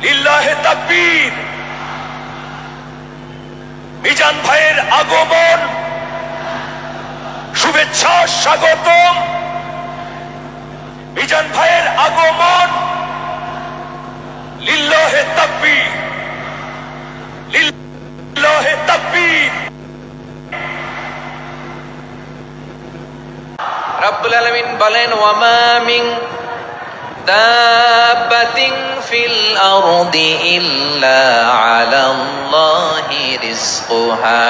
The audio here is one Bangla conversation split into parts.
লিল্লাহে তাকবীর। মিজান ভাইয়ের আগমন, শুভেচ্ছা, স্বাগতম। মিজান ভাইয়ের আগমন, লিল্লাহে তাকবীর, লিল্লাহে তাকবীর। রব্বুল আলামিন বলেন, ওয়ামা মিন দাব্বাতিন ফিল আরদি ইল্লা আলাল্লাহি রিজকুহা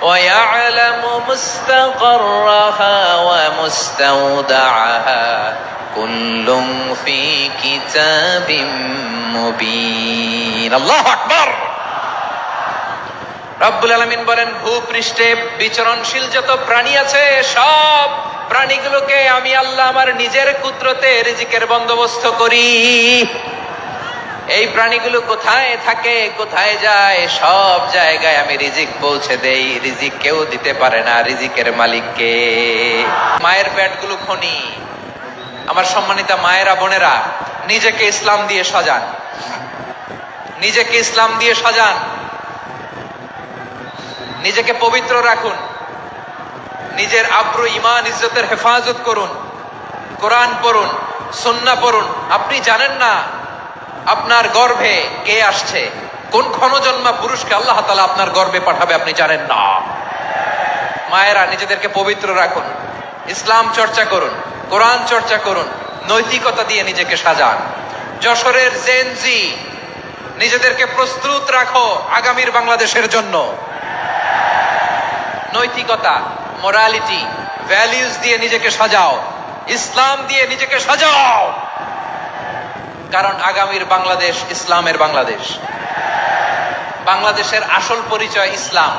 ওয়া ইয়ালামু মুস্তাকাররাহা ওয়া মুস্তাওদাআহা কুল্লুন ফি কিতাবিম মুবিন। আল্লাহু আকবার। রব্বুল আলামিন বলেন, ভূপৃষ্ঠে বিচরণশীল যত প্রাণী আছে সব প্রাণীগুলোকে আমি আল্লাহ আমার নিজের কুদরতে রিজিকের বন্দোবস্ত করি। এই প্রাণীগুলো কোথায় থাকে, কোথায় যায়, সব জায়গায় আমি রিজিক পৌঁছে দেই। রিজিক কেউ দিতে পারে না, রিজিকের মালিককে। মায়ের পেটগুলো খনি। আমার সম্মানিতা মায়েরা, বোনেরা, নিজেকে ইসলাম দিয়ে সাজান, নিজেকে ইসলাম দিয়ে সাজান, নিজেকে পবিত্র রাখুন, নিজের আব্রু ইমান ইজ্জতের হেফাজত করুন, কোরআন পড়ুন, সুন্নাহ পড়ুন। আপনি জানেন না আপনার গর্ভে কে আসছে, কোন ক্ষণজন্মা পুরুষকে আল্লাহ তাআলা আপনার গর্ভে পাঠাবে আপনি জানেন না। মায়েরা, নিজেদেরকে পবিত্র রাখুন, ইসলাম চর্চা করুন, কোরআন চর্চা করুন, নৈতিকতা দিয়ে নিজেকে সাজান। যশোরের জেনজি, নিজেদেরকে প্রস্তুত রাখো আগামীর বাংলাদেশের জন্য। নৈতিকতা, মোরালিটি, ভ্যালিউজ দিয়ে নিজেকে সাজাও, ইসলাম দিয়ে নিজেকে সাজাও, কারণ আগামীর বাংলাদেশ ইসলামের বাংলাদেশ। বাংলাদেশের আসল পরিচয় ইসলাম।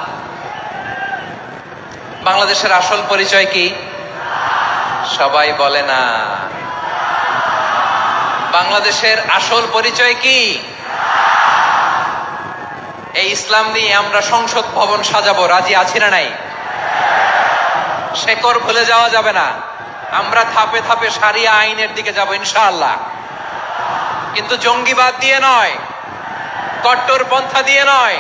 বাংলাদেশের আসল পরিচয় কি? সবাই বলে না। বাংলাদেশের আসল পরিচয় কি? এই ইসলাম দিয়ে আমরা সংসদ ভবন সাজাবো, রাজি আছি না নাই? শেকড় ভুলে যাওয়া যাবে না। আমরা ধাপে ধাপে শারিয়া আইনের দিকে যাব ইনশাআল্লাহ, কিন্তু জঙ্গিবাদ দিয়ে নয়, কট্টরপন্থা দিয়ে নয়।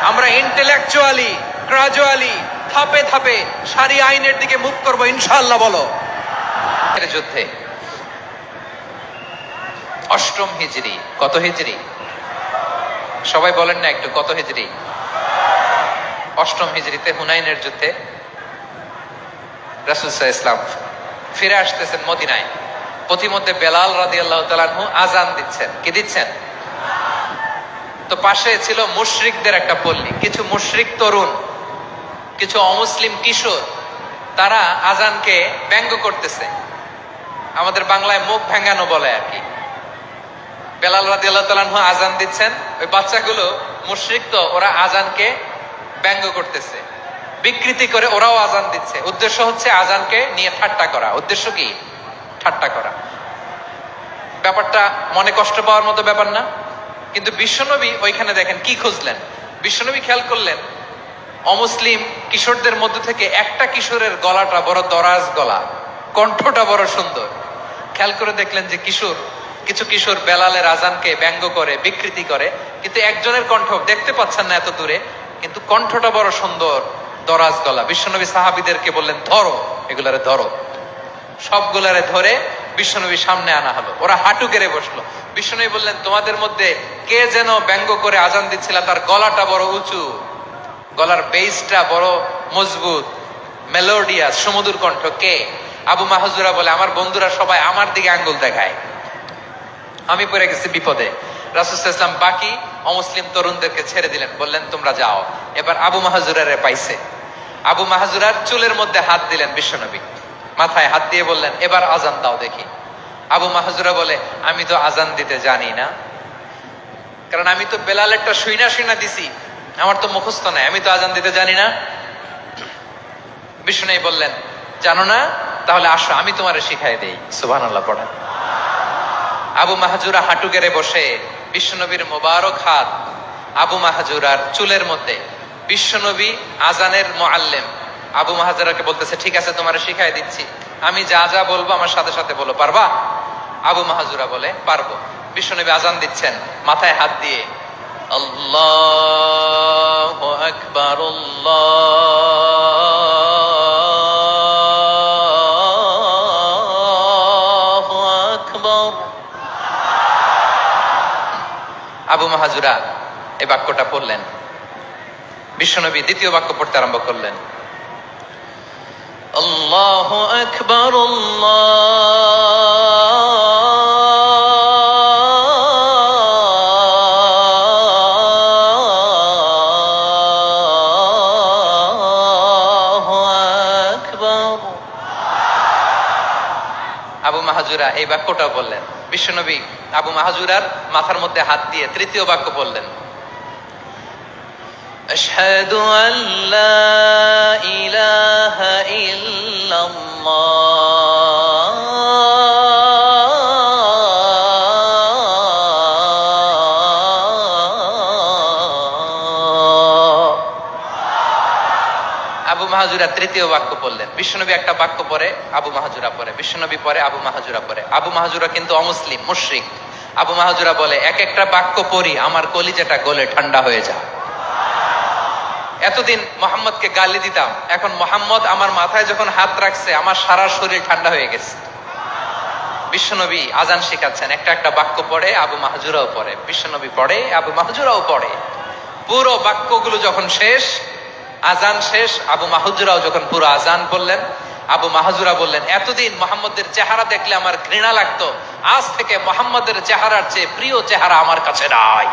আমরা ইন্টেলেকচুয়ালি, গ্রাজুয়ালি, ধাপে ধাপে শারিয়া আইনের দিকে মুভ করবো ইনশাআল্লাহ। বলো। যুদ্ধে অষ্টম হিজরি, কত হিজরি? সবাই বলেন না একটু, কত হিজরি? অষ্টম হিজরিতে হুনাইনের যুদ্ধে রাসূল সাল্লাল্লাহু আলাইহি ওয়াসাল্লাম ফিরে আসতেছেন মদিনায়। পথিমধ্যে বেলাল রাদিয়াল্লাহু তাআলা আনহু আযান দিচ্ছেন। কি দিচ্ছেন? তো পাশে ছিল মুশরিকদের একটা পল্লী। কিছু মুশরিক তরুণ, কিছু অমুসলিম কিশোর, তারা আযানকে ব্যঙ্গ করতেছে। আমাদের বাংলায় মুখ ভেঙ্গানো বলে আর কি। বেলাল রাদিয়াল্লাহু তাআলা আনহু আযান দিচ্ছেন, ওই বাচ্চাগুলো মুশরিক, তো ওরা আযানকে ব্যঙ্গ করতেছে, বিকৃতি করে ওরাও আযান দিচ্ছে। উদ্দেশ্য হচ্ছে আযানকে নিয়ে ঠাট্টা করা। উদ্দেশ্য কি? ঠাট্টা করা। ব্যাপারটা মনে কষ্ট পাওয়ার মতো ব্যাপার না? কিন্তু বিশ্বনবী ওইখানে দেখেন কি খুঁজলেন। বিশ্বনবী খেয়াল করলেন অমুসলিম কিশোরদের মধ্যে থেকে একটা কিশোরের গলাটা বড় দরাজ গলা, কণ্ঠটা বড় সুন্দর। খেয়াল করে দেখলেন যে কিছু কিশোর বেলালের আযানকে ব্যঙ্গ করে, বিকৃতি করে, কিন্তু একজনের কণ্ঠ দেখতে পাচ্ছেন না এত দূরে, কিন্তু কণ্ঠটা বড় সুন্দর, দরাজ গলা। বিশ্বনবী সাহাবীদেরকে বললেন, ধরো এগুলারে, ধরো। সবগুলারে ধরে বিশ্বনবীর সামনে আনা হলো। ওরা হাঁটু গেড়ে বসলো। বিশ্বনবী বললেন, তোমাদের মধ্যে কে যেন ব্যঙ্গ করে আযান দিচ্ছিল, তার গলাটা বড় উঁচু, গলার বেসটা বড় মজবুত, মেলোডিয়াস, সুমধুর কণ্ঠ। কে? আবু মাহজুরা বলে, আমার বন্ধুরা সবাই আমার দিকে আঙ্গুল দেখায়, আমি পড়ে গেছি বিপদে। রাসূল সাল্লাল্লাহু আলাইহি ওয়াসাল্লাম বাকি অমুসলিম তরুণদেরকে ছেড়ে দিলেন, বললেন তোমরা যাও। এবার আবু মাহজুরারে পাইছে। আবু মাহজুরার চুলের মধ্যে হাত দিলেন বিশ্বনবী, মাথায় হাত দিয়ে বললেন, এবার আযান দাও দেখি। আবু মাহজুরা বলে, আমি তো আযান দিতে জানি না, কারণ আমি তো বেলালেরটা শুইনা দিছি, আমার তো মুখস্থ নাই, আমি তো আযান দিতে জানি না। বিশ্বনবী বললেন, জানো না? তাহলে আসো আমি তোমারে শিখাই দেই। সুবহানাল্লাহ পড়েন। আবু মাহজুরা হাঁটু গেড়ে বসে, বিশ্বনবীর মোবারক হাত আবু মাহজুরার চুলের মধ্যে। বিশ্বনবী আযানের মুআল্লিম আবু মাহজুরাকে বলতেছে, ঠিক আছে তোমারে শিখাই দিচ্ছি, আমি যা যা বলবো আমার সাথে সাথে বলো, পারবা? আবু মাহজুরা বলে, পারবো। বিশ্বনবী আজান দিচ্ছেন মাথায় হাত দিয়ে, আল্লাহু আকবার, আল্লাহু আকবার। আবু মাহাজুরা এই বাক্যটা পড়লেন। বিশ্বনবী দ্বিতীয় বাক্য পড়তে আরম্ভ করলেন, আল্লাহু আকবার, আল্লাহু আকবার। আবু মাহাজুরা এই বাক্যটাও বললেন। বিশ্বনবী আবু মাহাজুরার মাথার মধ্যে হাত দিয়ে তৃতীয় বাক্য বললেন, আশহাদু আল্লা ইলাহা ইল্লাল্লাহ। আবু মাহাজুরা তৃতীয় বাক্য বললেন। বিশ্বনবী একটা বাক্য পরে আবু মাহাজুরা পরে, বিশ্বনবী পরে আবু মাহাজুরা পরে। আবু মাহাজুরা কিন্তু অমুসলিম, মুশরিক। আবু মাহাজুরা বলে, এক একটা বাক্য পড়ি আমার কলিজাটা গলে ঠান্ডা হয়ে যায়। এতদিন মোহাম্মদকে গালি দিতাম, এখন মোহাম্মদ আমার মাথায় যখন হাত রাখছে আমার সারা শরীর ঠান্ডা হয়ে গেছে। বিশ্বনবী আজান শিখাচ্ছেন, একটা একটা বাক্য পড়ে আবু মাহাজুরাও পড়ে, বিশ্বনবী পড়ে আবু মাহাজুরাও পড়ে। পুরো বাক্যগুলো যখন শেষ, আজান শেষ, আবু মাহাজুরাও যখন পুরো আজান বললেন, আবু মাহাজুরা বললেন, এতদিন মোহাম্মদের চেহারা দেখলে আমার ঘৃণা লাগতো, আজ থেকে মোহাম্মদের চেহারার চেয়ে প্রিয় চেহারা আমার কাছে নাই।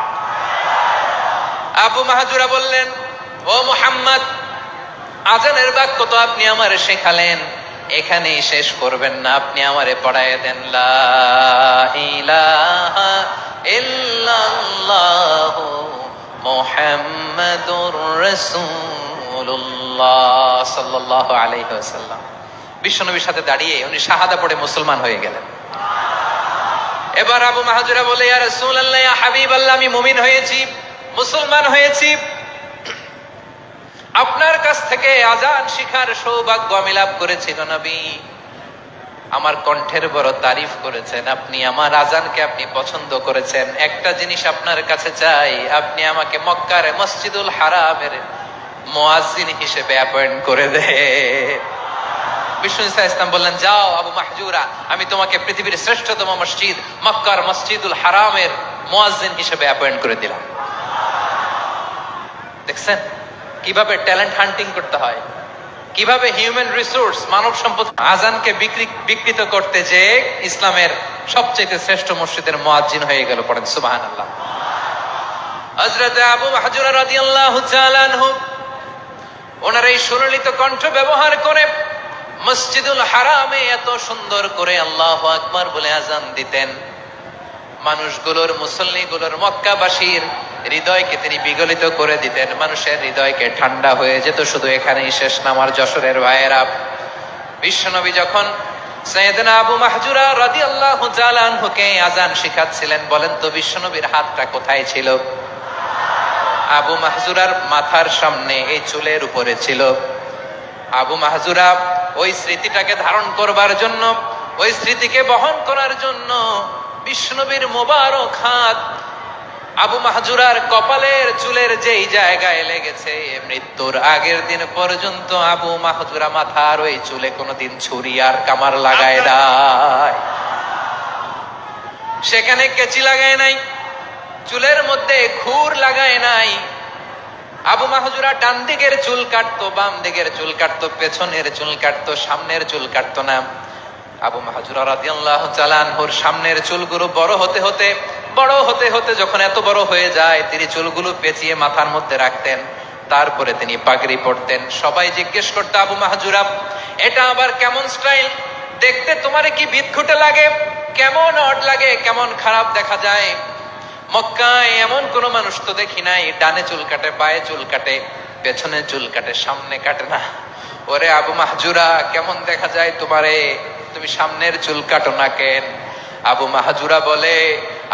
আবু মাহাজুরা বললেন, ও মুহাম্মদ, আজানের বাক্য তো আপনি আমারে শেখালেন, এখানেই শেষ করবেন না, আপনি আমারে পড়ায় দেন, লা ইলাহা ইল্লাল্লাহু মুহাম্মাদুর রাসূলুল্লাহ সাল্লাল্লাহু আলাইহি ওয়াসাল্লাম। বিশ্বনবীর সাথে দাঁড়িয়ে উনি শাহাদা পড়ে মুসলমান হয়ে গেলেন। এবার আবু মাহাজুরা বলে, ইয়া রাসূলুল্লাহ, ইয়া হাবিবাল্লাহ, আমি মুমিন হয়েছি, মুসলমান হয়েছি, আপনার কাছ থেকে আজান শিখার সৌভাগ্য আমি লাভ করেছি গো নবী। আমার কণ্ঠের বড় তারিফ করেছেন, আপনি আমার আজানকে আপনি পছন্দ করেছেন। একটা জিনিস আপনার কাছে চাই, আপনি আমাকে মক্কার মসজিদুল হারামের মুয়াজ্জিন হিসেবে অ্যাপয়েন্ট করে দে। বিষ্ণু ইসলাম বললেন, যাও আবু মাহজুরা, আমি তোমাকে পৃথিবীর শ্রেষ্ঠতম মসজিদ মক্কার মসজিদুল হারামের মুয়াজ্জিন হিসেবে অ্যাপয়েন্ট করে দিলাম। দেখছেন কিভাবে ট্যালেন্ট হান্টিং করতে হয়, কিভাবে হিউম্যান রিসোর্স, মানব সম্পদ আজানকে বিকৃত করতে যে ইসলামের সবচেয়ে শ্রেষ্ঠ মসজিদের মুয়াজ্জিন হয়ে গেল। পড়েন সুবহানাল্লাহ। হযরত আবু মাহজুরা রাদিয়াল্লাহু তাআলা আনহু ওনার এই সুললিত কণ্ঠ ব্যবহার করে মসজিদুল হারামে এত সুন্দর করে আল্লাহু আকবার বলে আজান দিতেন, মানুষগুলোর, মুসল্লিগুলোর, মক্কাবাসীর হৃদয়কে তিনি বিগলিত করে দিতেন, মানুষের হৃদয়কে ঠান্ডা হয়ে যেত। শুধু এখানেই শেষ না আমার যশোরের ভাইয়েরা, বিশ্বনবী যখন সাইয়েদনা আবু মাহজুরা রাদিয়াল্লাহু তাআলা আনহুকে আজান শিখাচ্ছিলেন, বলেন তো বিশ্বনবীর হাতটা কোথায় ছিল? আবু মাহজুরার মাথার সামনে, এই চুলের উপরে ছিল। আবু মাহজুরা ওই স্মৃতিটাকে ধারণ করবার জন্য, ওই স্মৃতিকে বহন করার জন্য বিশ্বনবীর মোবারক হাত আবু মাহজুরার কপালের চুলের যেই জায়গায় লেগেছে, মৃত্যুর আগের দিন পর্যন্ত আবু মাহজুরা মাথার ওই চুলে কোনোদিন ছুরি আর কামার লাগায় নাই, সেখানে কেচি লাগায় নাই, চুলের মধ্যে খুর লাগায় নাই। আবু মাহজুরা ডান দিকের চুল কাটতো, বাম দিকের চুল কাটতো, পেছনের চুল কাটতো, সামনের চুল কাটতো না। আবু মাহজুরা রাদিয়াল্লাহু তাআলা আনহুর সামনের চুলগুলো বড় হতে হতে যখন এত বড় হয়ে যায়, তিনি চুলগুলো পেঁচিয়ে মাথার মধ্যে রাখতেন, তারপরে তিনি পাগড়ি পরতেন। সবাই জিজ্ঞেস করতো, আবু মাহজুরা, এটা আবার কেমন স্টাইল? দেখতে তোমারে কি বিদঘুটে লাগে? কেমন অড লাগে, কেমন খারাপ দেখা যায়। মক্কায় এমন কোন মানুষ তো দেখি নাই, ডানে চুল কাটে, বায়ে চুল কাটে, পেছনে চুল কাটে, সামনে কাটে না। ওরে আবু মাহজুরা, কেমন দেখা যায় তোমারে, তুমি সামনের চুল কাটো না কেন? আবু মাহজুরা বলে,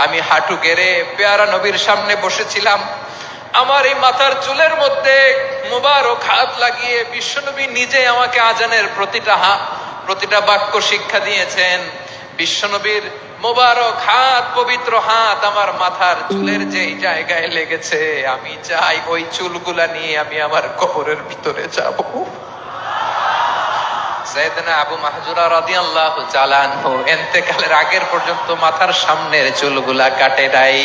আমি হাঁটু গেড়ে পেয়ারা নবীর সামনে বসেছিলাম, আমার এই মাথার চুলের মধ্যে মুবারক হাত লাগিয়ে বিশ্বনবী নিজে আমাকে আজানের প্রতিটা বাক্য শিক্ষা দিয়েছেন। বিশ্বনবীর মোবারক হাত, পবিত্র হাত আমার মাথার চুলের যেই জায়গায় লেগেছে, আমি চাই ওই চুলগুলা নিয়ে আমি আমার কবরের ভিতরে যাব। সাইয়েদনা আবু মাহজুরা রাদিয়াল্লাহু তাআলা আনহু ইন্তেকালের আগের পর্যন্ত মাথার সামনের চুলগুলা কাটে নাই।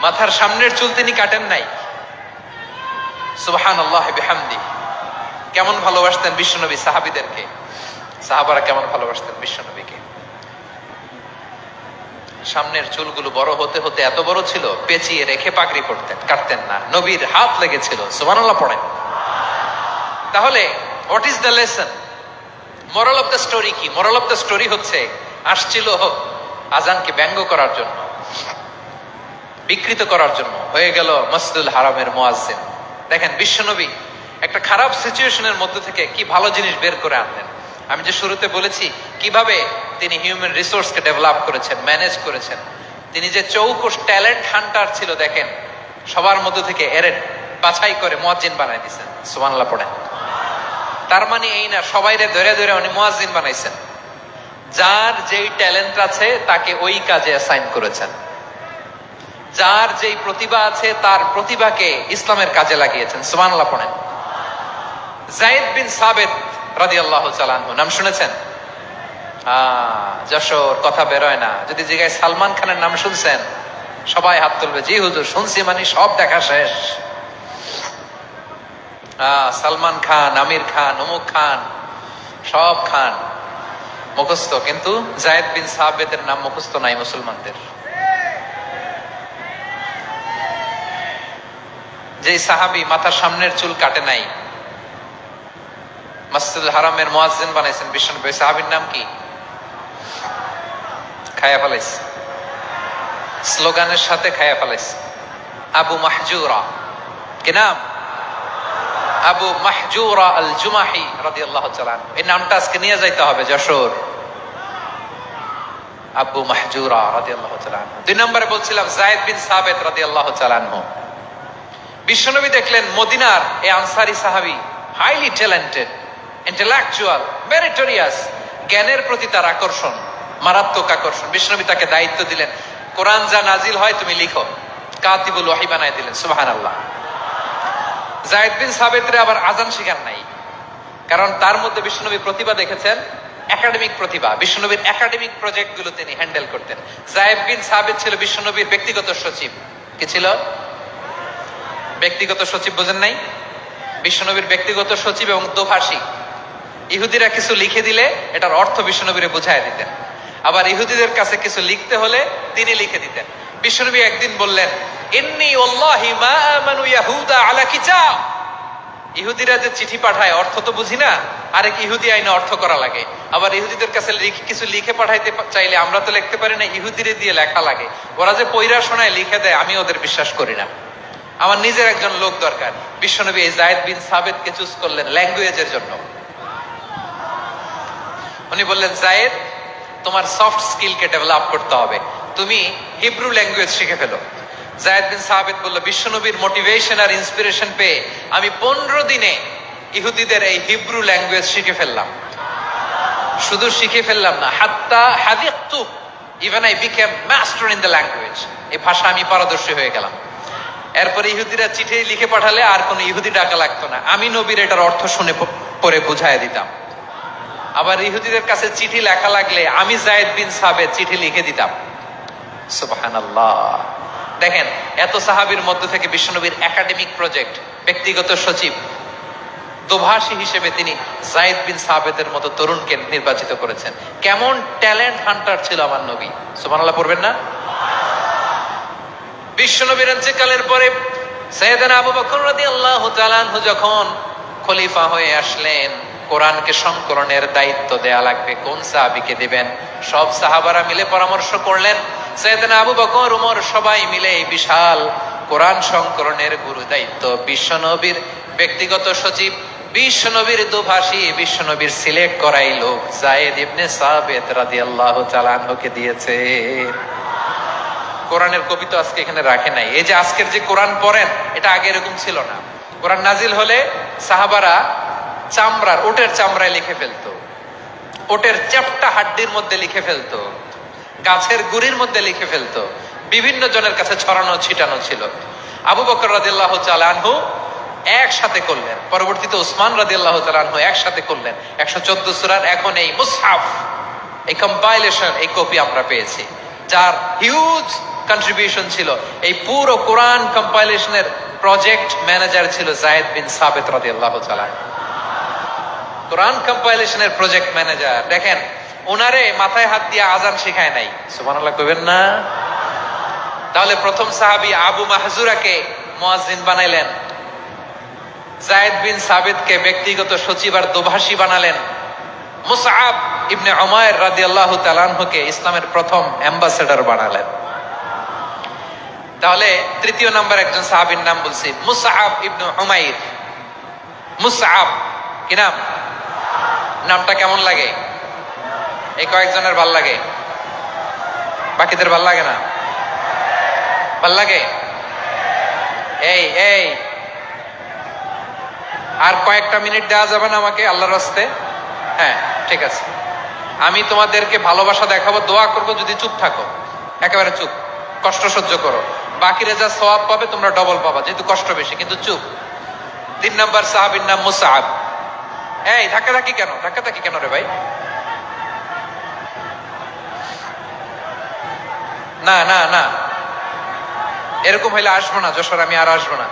মাথার সামনের চুল তিনি কাটেন নাই। সুবহানাল্লাহ বিহামদি। কেমন ভালোবাসতেন বিশ্বনবী সাহাবীদেরকে, সাহাবারা কেমন ভালোবাসতেন বিশ্বনবীকে। সামনের চুলগুলো বড় হতে হতে এত বড় ছিল, পেঁচিয়ে রেখে পাগড়ি পরতেন, কাটতেন না। নবীর হাত লেগেছিল। সুবহানাল্লাহ পড়েন। তাহলে what is the lesson, moral of the story কি? মোরাল অফ দ্য স্টোরি হচ্ছে, আসছিল আজানকে ব্যঙ্গ করার জন্য, বিকৃত করার জন্য, হয়ে গেল মসজিদুল হারামের মুয়াজ্জিন। দেখেন বিশ্বনবী একটা খারাপ সিচুয়েশনের মধ্যে থেকে কি ভালো জিনিস বের করে আনলেন। আমি যে শুরুতে বলেছি কিভাবে তিনি হিউম্যান রিসোর্সকে ডেভেলপ করেছেন, ম্যানেজ করেছেন। তিনি যে চৌকস ট্যালেন্ট হান্টার ছিল, দেখেন সবার মধ্যে থেকে এরে বাছাই করে মুয়াজ্জিন বানাই দিয়েছেন। সুবহানাল্লাহ পড়েন। তার মানে এই না সবাইরে ধরে ধরে উনি মুয়াজ্জিন বানাইছেন। যার যেই ট্যালেন্ট আছে তাকে ওই কাজে অ্যাসাইন করেছেন। যার যেই প্রতিভা আছে তার প্রতিভাকে ইসলামের কাজে লাগিয়েছেন। সুবহানাল্লাহ পড়েন। যায়েদ বিন সাবিত রাদিয়াল্লাহু তাআলা আনহু নাম শুনেছেন? যশোর কথা বেরোয় না। যদি জিজ্ঞাসা সালমান খানের নাম শুনছেন, সবাই হাত তুলবে, জি হুজুর শুনছি, মানে সব দেখা শেষ। সালমান খান, আমির খান, অমুক খান, সব খান মুখস্থ, কিন্তু যায়েদ বিন সাবিতের নাম মুখস্থ নাই মুসলমানদের। যেই সাহাবী মাথার সামনের চুল কাটে নাই, মসজিদুল হারামের মুয়াজ্জিন বানাইছেন বিশ্বনবী, সাহাবীর নাম কি? খায়া ফেলাইছে, স্লোগানের সাথে খায়া ফেলাইছে। আবু মাহজুরা। কি নাম? আবু মাহজুরা আল জুমাহি রাদিয়াল্লাহু তাআলা। এই নামটা আজকে নিয়ে যাইতে হবে যশোর। আবু মাহজুরা রাদিয়াল্লাহু তাআলা। দুই নম্বরে বলছিলাম যায়েদ বিন সাবিত রাদিয়াল্লাহু তাআলা। বিশ্বনবী দেখলেন মদিনার এই আনসারী সাহাবী হাইলি ট্যালেন্টেড, ইন্টেলেকচুয়াল, মেরিটোরিয়াস, জ্ঞানের প্রতি তার আকর্ষণ, মারাত্মক আকর্ষণ। বিশ্বনবী তাকে দায়িত্ব দিলেন, কোরআন যা নাজিল হয় তুমি লিখো, কাতিবুল ওয়াহি বানায় দিলেন। সুবহানাল্লাহ। যায়েদ বিন সাবিতরে আবার আজান শিখান নাই, কারণ তার মধ্যে বিশ্বনবী প্রতিভা দেখেছেন, একাডেমিক প্রতিভা। বিশ্বনবীর একাডেমিক প্রজেক্ট গুলো তিনি হ্যান্ডেল করতেন। যায়েদ বিন সাবিত ছিল বিশ্বনবীর ব্যক্তিগত সচিব। কি ছিল? ব্যক্তিগত সচিব। বোঝেন নাই? বিশ্বনবীর ব্যক্তিগত সচিব এবং দোভাষী। ইহুদিরা কিছু লিখে দিলে এটার অর্থ বিশ্বনবীরে বুঝায় দিতেন, আবার ইহুদিদের কাছে কিছু লিখতে হলে তিনি লিখে দিতেন। বিশ্বনবী একদিন বললেন, ইন্নী ওয়াল্লাহি মা আমানু ইয়াহুদা আলা কিতাব। ইহুদিরা যে চিঠি পাঠায় অর্থ তো বুঝি না, আরেক ইহুদি আইনে অর্থ করা লাগে। আবার ইহুদিদের কাছে কিছু লিখে পাঠাইতে চাইলে আমরা তো লিখতে পারি না, ইহুদিরে দিয়ে লেখা লাগে। ওরা যে পয়রা শোনায় লিখে দেয়, আমি ওদের বিশ্বাস করি না। আমার নিজের একজন লোক দরকার। বিশ্বনবী এই যায়েদ বিন সাবিতকে চুজ করলেন ল্যাঙ্গুয়েজের জন্য। উনি বললেন, যায়েদ তোমার সফট স্কিলকে ডেভেলপ করতে হবে, তুমি হিব্রু ল্যাঙ্গুয়েজ শিখে ফেলো। যায়েদ বিন সাবিত বলল, বিশ্বনবীর মোটিভেশন আর ইন্সপিরেশন পেয়ে আমি 15 দিনে ইহুদিদের এই হিব্রু ল্যাঙ্গুয়েজ শিখে ফেললাম। শুধু শিখে ফেললাম না, হাত্তা হাদিকতু, even I became master in the language. এই ভাষা আমি পারদর্শী হয়ে গেলাম। এরপরে ইহুদিরা চিঠি লিখে পাঠালে আর কোনো ইহুদি ডাকা লাগতো না, আমি নবীর এটার অর্থ শুনে পরে বুঝাই দিতাম। আবার ইহুদিদের কাছে চিঠি লেখা লাগলে আমি যায়েদ বিন সাবিত চিঠি লিখে দিতাম। সুবহানাল্লাহ। দেখেন এত সাহাবীর মধ্যে থেকে বিশ্বনবীর একাডেমিক প্রজেক্ট, ব্যক্তিগত সচিব, দোভাষী হিসেবে তিনি যায়েদ বিন সাবিতের মতো তরুণকে নির্বাচিত করেছেন। কেমন ট্যালেন্ট হান্টার ছিল আমার নবী। সুবহানাল্লাহ পড়বেন না? বিশ্বনবীর ইন্তেকালের পরে সাইয়েদনা আবু বকর রাদিয়াল্লাহু তাআলা আনহু যখন খলিফা হয়ে আসলেন, কোরআনকে সংকলনের দায়িত্ব দেয়া লাগবে, কোন সাহাবীকে দিবেন? সব সাহাবারা মিলে পরামর্শ করলেন। সাইয়েদনা আবু বকর, ওমর সবাই মিলে এই বিশাল কোরআন সংকলনের গুরু দায়িত্ব বিশ্বনবীর ব্যক্তিগত সচিব, বিশ্বনবীর দোভাষী, বিশ্বনবীর সিলেক্ট করাই লোক যায়েদ ইবনে সাবিত রাদিয়াল্লাহু তাআলা আনহুকে দিয়েছে। কোরআনের কবি তো আজকে এখানে রাখে নাই। এই যে আজকের যে কোরআন পড়েন, এটা আগে এরকম ছিল না। কোরআন নাজিল হলে সাহাবারা চামড়ার, ওটের চামড়ায় লিখে ফেলতো, ওটের চ্যাপ্টা হাড্ডির মধ্যে লিখে ফেলতো, গাছের গুড়ির মধ্যে লিখে ফেলতো, বিভিন্ন জনের কাছে ছড়ানো ছিটানো ছিল। আবু বকর রাদিয়াল্লাহু তাআলা আনহু একসাথে করলেন, পরবর্তীতে উসমান রাদিয়াল্লাহু তাআলা আনহু একসাথে করলেন 114 সূরার এখন এই মুসহাফ, এই কম্পাইলেশন, এই কপি আমরা পেয়েছি, যার হিউজ কন্ট্রিবিউশন ছিল। এই পুরো কোরআন কম্পাইলেশনের প্রজেক্ট ম্যানেজার ছিল যায়েদ বিন সাবিত রাদিয়াল্লাহু তাআলা। কোরআন কম্পাইলেশনের প্রজেক্ট ম্যানেজার, দেখেন ওনারে মাথায় হাত দিয়ে আজান শেখায় নাই, সুবহানাল্লাহ কইবেন না? তাহলে প্রথম সাহাবী আবু মাহজুরাকে মুয়াজ্জিন বানাইলেন, যায়েদ বিন সাবিতকে ব্যক্তিগত সচিব আর দোভাষী বানালেন, মুসআব ইবনে উমাইর রাদিয়াল্লাহু তাআলা আনহুকে ইসলামের প্রথম অ্যাম্বাসেডর বানালেন। তাহলে তৃতীয় নাম্বার একজন সাহাবীর নাম বলছি, মুসআব ইবনে উমাইর। মুসআব কি নাম? নামটা কেমন লাগে? এই কয়েকজনের ভাল লাগে, বাকিদের ভাল লাগে না? ভাল লাগে? এই এই আর কয়েকটা মিনিট দেওয়া যাবে না আমাকে আল্লাহর রাস্তে? হ্যাঁ ঠিক আছে, আমি তোমাদেরকে ভালোবাসা দেখাবো, দোয়া করবো যদি চুপ থাকো, একেবারে চুপ, কষ্ট সহ্য করো, বাকিরা যা সওয়াব পাবে তোমরা ডবল পাবা, যেহেতু কষ্ট বেশি, কিন্তু চুপ। 3 নাম্বার সাহাবীর নাম মুসআব। এই ধাক্কাধাক্কি কেন, ধাক্কাধাক্কি কেন রে ভাই? না না না, এরকম হইলে আসবো না যশোর, আমি আর আসবো না।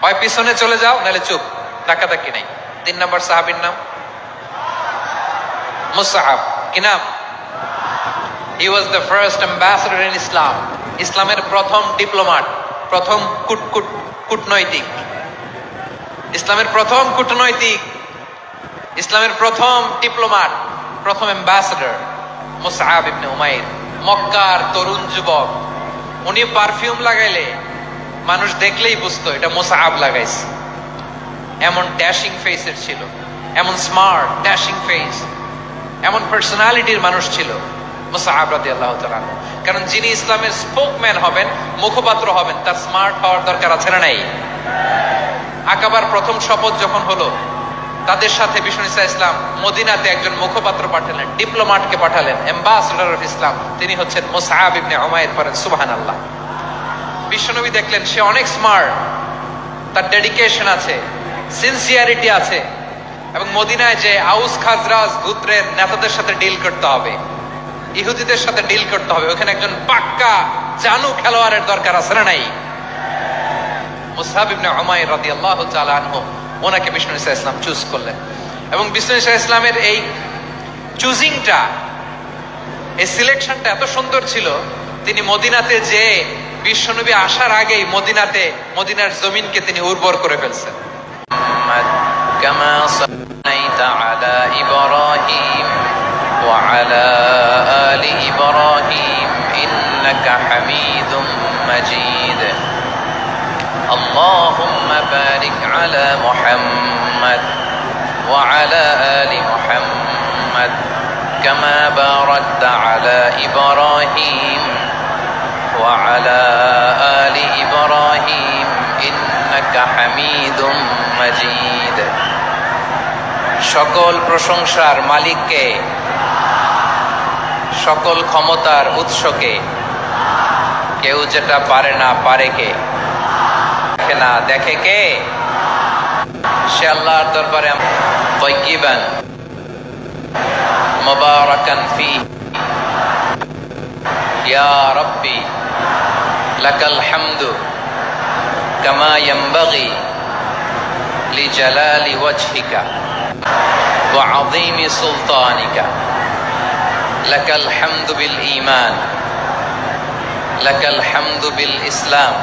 হয় পিছনে চলে যাও, নাহলে চুপ, ধাক্কাধাক্কি নাই। 3 নাম্বার সাহাবীর নাম মুসআব। কি নাম? He was the first ambassador in Islam. ইসলামের প্রথম ডিপ্লোম্যাট, প্রথম কূটনৈতিক, ইসলামের প্রথম কূটনৈতিক, ইসলামের প্রথম ডিপ্লোম্যাট, প্রথম অ্যাম্বাসেডর মুসআব ইবনে উমাইর। মক্কার তরুণ যুবক, উনি পারফিউম লাগাইলে মানুষ দেখলেই বুঝতো এটা মুসআব লাগাইছে, এমন ড্যাশিং ফেসের ছিল, এমন স্মার্ট ড্যাশিং ফেস, এমন পার্সোনালিটির মানুষ ছিল মুসআব রাদিয়াল্লাহু তাআলা। কারণ যিনি ইসলামের স্পোকম্যান হবেন, মুখপাত্র হবেন, তার স্মার্ট হওয়ার দরকার আছে না নাই? আকাবার প্রথম শপথ যখন হলো, তাদের সাথে বিষ্ণু ইসলাম মদিনাতে একজন মুখপাত্র পাঠালেন, ডিপ্লোম্যাটকে পাঠালেন, অ্যাম্বাসেডর অফ ইসলাম, তিনি হচ্ছেন মুসআব ইবনে উমাইর। পড়েন সুবহানাল্লাহ। বিশ্বনবী দেখলেন সে অনেক স্মার্ট, তার ডেডিকেশন আছে, সিনসিয়ারিটি আছে, এবং মদিনায় যে আউস খাজরাজ গোত্রের নেতাদের সাথে ডিল করতে হবে, ইহুদিদের সাথে ডিল করতে হবে, ওখানে একজন পাক্কা জানু খেলোয়াড়ের দরকার আছে না নাই? মুসআব ইবনে উমাইর রাদিয়াল্লাহু তাআলা আনহু, ওনাকে বিষ্ণু ইসলাম চুজ করলেন। এবং বিষ্ণু ইসলামের এই চুজিংটা, এই সিলেকশনটা এত সুন্দর ছিল, তিনি মদিনাতে যে বিশ্বনবী আসার আগেই মদিনার জমিনকে তিনি উর্বর করে ফেলছেন। কামা সাল্লাইতা আলা ইব্রাহিম ওয়া আলা আলি ইব্রাহিম ইন্নাকা হামিদুম মাজিদ। আল্লাহুম্মা বারিক আলা মুহাম্মাদ ওয়া আলা আলি মুহাম্মাদ কামা বারাকতা আলা ইব্রাহিম وعلى آل إبراهيم إنك حميد مجيد। সকল প্রশংসার মালিককে, সকল ক্ষমতার উৎসকে, কেউ যেটা পারে না পারে কে, দেখে না দেখে কে, সে আল্লাহর দরবারে তাইয়িবান মুবারাকান ফীহি ইয়া রাব্বি লাকাল হামদু কামা ইয়ানবাগি লিজালালি ওয়াজহিকা ওয়া আযীমি সুলতানিকা। লাকাল হামদু বিল ঈমান, লাকাল হামদু বিল ইসলাম,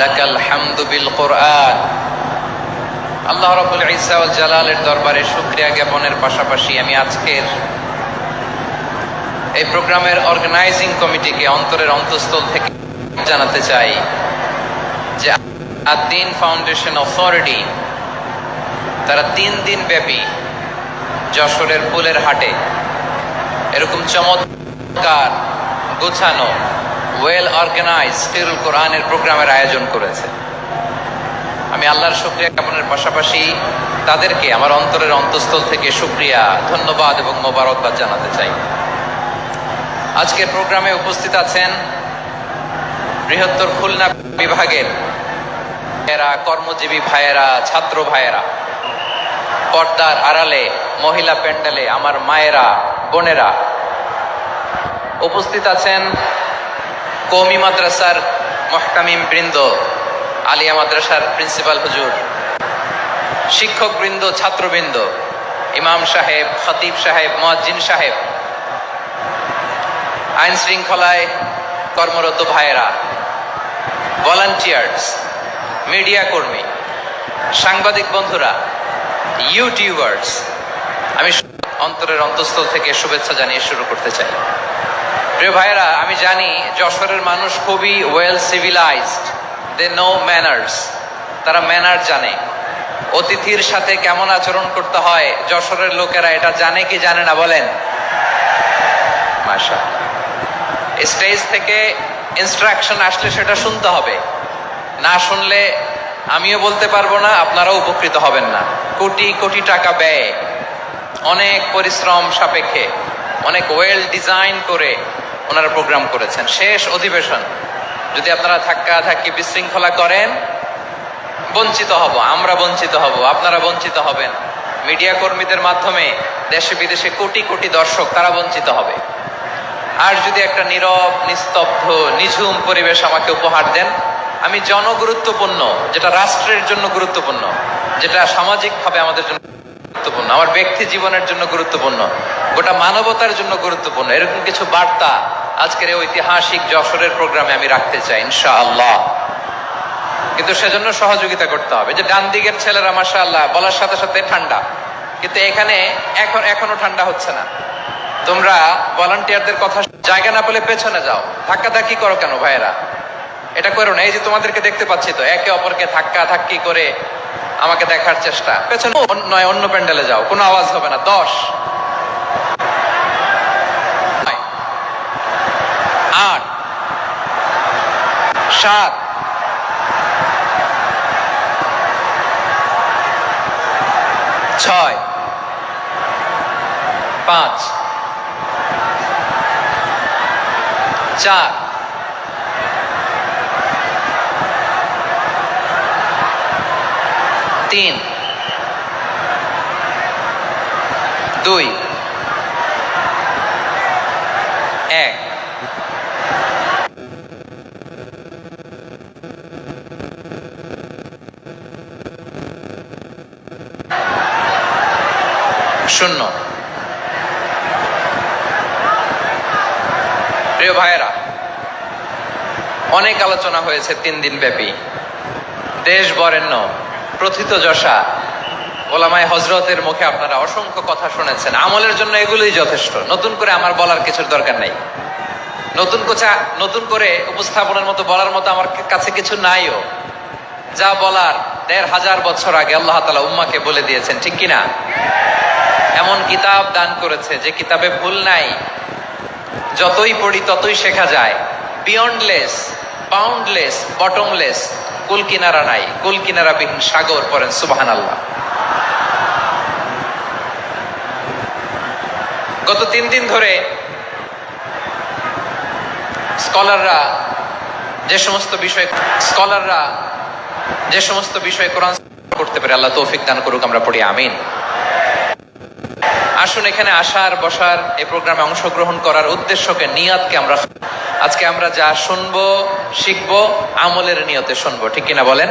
লাকাল হামদু বিল কুরআন। আল্লাহ রাব্বুল ইজ্জা ওয়াল জালালের দরবারে শুকরিয়া জ্ঞাপনের পাশাপাশি আমি আজকের এই প্রোগ্রামের অর্গানাইজিং কমিটিকে অন্তরের অন্তঃস্থল থেকে জানাতে চাই যে আদ-দ্বীন ফাউন্ডেশন অথরিটি তারা 3 দিন ব্যাপী যশোরের ফুলের হাটে এরকম চমৎকার গোছানো ওয়েল অর্গানাইজড তিরুল কোরআনের প্রোগ্রামের আয়োজন করেছে। আমি আল্লাহর শুকরিয়া জ্ঞাপনের পাশাপাশি তাদেরকে আমার অন্তরের অন্তঃস্থল থেকে শুকরিয়া, ধন্যবাদ এবং মোবারকবাদ জানাতে চাই। আজকের প্রোগ্রামে উপস্থিত আছেন বৃহত্তর খুলনা বিভাগের ভাইয়েরা, কর্মজীবী ভাইয়েরা, ছাত্র ভাইয়েরা, পর্দার আড়ালে, মহিলা প্যান্ডেলে আমার মায়েরা, বোনেরা। উপস্থিত আছেন কওমি মাদ্রাসার মুহতামিম বৃন্দ, আলিয়া মাদ্রাসার প্রিন্সিপাল হুজুর, শিক্ষক বৃন্দ, ছাত্রবৃন্দ, ইমাম সাহেব, খতিব সাহেব, মুয়াজ্জিন সাহেব, আইন শৃঙ্খলায় কর্মরত ভাইয়েরা, ভলান্টিয়ার্স, মিডিয়া কর্মী, সাংবাদিক বন্ধুরা, ইউটিউবার্স, আমি অন্তরের অন্তঃস্থল থেকে শুভেচ্ছা জানিয়ে শুরু করতে চাই। প্রিয় ভাইয়েরা, আমি জানি যশোরের মানুষ খুবই well civilised, they know manners, তারা ম্যানার জানে। অতিথির সাথে কেমন আচরণ করতে হয় যশোরের লোকেরা এটা জানে কি জানে না বলেন? মাশা, স্টেজ থেকে ইনস্ট্রাকশন আসলে সেটা শুনতে হবে, না শুনলে আমিও বলতে পারবো না, আপনারাও উপকৃত হবেন না। কোটি কোটি টাকা ব্যয়, অনেক পরিশ্রম সাপেক্ষে, অনেক ওয়েল ডিজাইন করে ওনারা প্রোগ্রাম করেছেন। শেষ অধিবেশন যদি আপনারা ধাক্কা ধাক্কি বিশৃঙ্খলা করেন, বঞ্চিত হব, আমরা বঞ্চিত হব, আপনারা বঞ্চিত হবেন। মিডিয়া কর্মীদের মাধ্যমে দেশে বিদেশে কোটি কোটি দর্শক তারা বঞ্চিত হবে। আর যদি একটা নীরব, নিস্তব্ধ, নিঝুম পরিবেশ আমাকে উপহার দেন, আমি জনগুরুত্বপূর্ণ, যেটা রাষ্ট্রের জন্য গুরুত্বপূর্ণ, যেটা সামাজিকভাবে আমাদের জন্য গুরুত্বপূর্ণ, আমার ব্যক্তি জীবনের জন্য গুরুত্বপূর্ণ, গোটা মানবতার জন্য গুরুত্বপূর্ণ, এরকম কিছু বার্তা আজকের এই ঐতিহাসিক যশোরের প্রোগ্রামে আমি রাখতে চাই ইনশাআল্লাহ। কিন্তু সেজন্য সহযোগিতা করতে হবে। যে ডান দিকের ছেলেরা মাশাআল্লাহ বলার সাথে সাথে ঠান্ডা, কিন্তু এখানে এখনো ঠান্ডা হচ্ছে না। তোমরা ভলান্টিয়ারদের কথা, জায়গা না পেলে পেছনে যাও, ধাক্কা ধাক্কি করো কেন ভাইয়েরা? এটা করো না। এই যে তোমাদেরকে দেখতে পাচ্ছি তো, একে অপরকে ধাক্কা ধাক্কি করে আমাকে দেখার চেষ্টা, পেছনে নয়, অন্য প্যান্ডেলে যাও, কোনো আওয়াজ হবে না। 10, 8, 7, 6, 5, 4, 3, 2, 1। শূন্য। প্রিয় ভাইয়েরা, অনেক আলোচনা হয়েছে 3 দিন ব্যাপী। দেশ বরেণ্য, প্রথিত যশা ওলামায়ে হযরতের মুখে আপনারা অসংখ্য কথা শুনেছেন। আমলের জন্য এগুলোই যথেষ্ট, নতুন করে আমার বলার কিছুর দরকার নাই। নতুন করে উপস্থাপনের মতো বলার মতো আমার কাছে কিছু নাইও। যা বলার 1500 বছর আগে আল্লাহ তাআলা উম্মাহকে বলে দিয়েছেন, ঠিক কিনা? এমন কিতাব দান করেছে যে কিতাবে ভুল নাই, যতই পড়ি ততই শেখা যায়। বিয়ন্ডলেস, বাউন্ডলেস, বটমলেস, কুল কিনারা নাই, কুল কিনারা বিহীন সাগর, পড়েন সুবহানাল্লাহ। গত 3 দিন ধরে স্কলাররা যে সমস্ত বিষয় কোরআন করতে পারে, আল্লাহ তৌফিক দান করুক, আমরা পড়ি আমিন। আসুন, এখানে আসার, বসার, এই প্রোগ্রামে অংশগ্রহণ করার উদ্দেশ্যকে, নিয়াতকে আজকে আমরা যা শুনবো, শিখবো, আমলের নিয়তে শুনবো, ঠিক কিনা বলেন?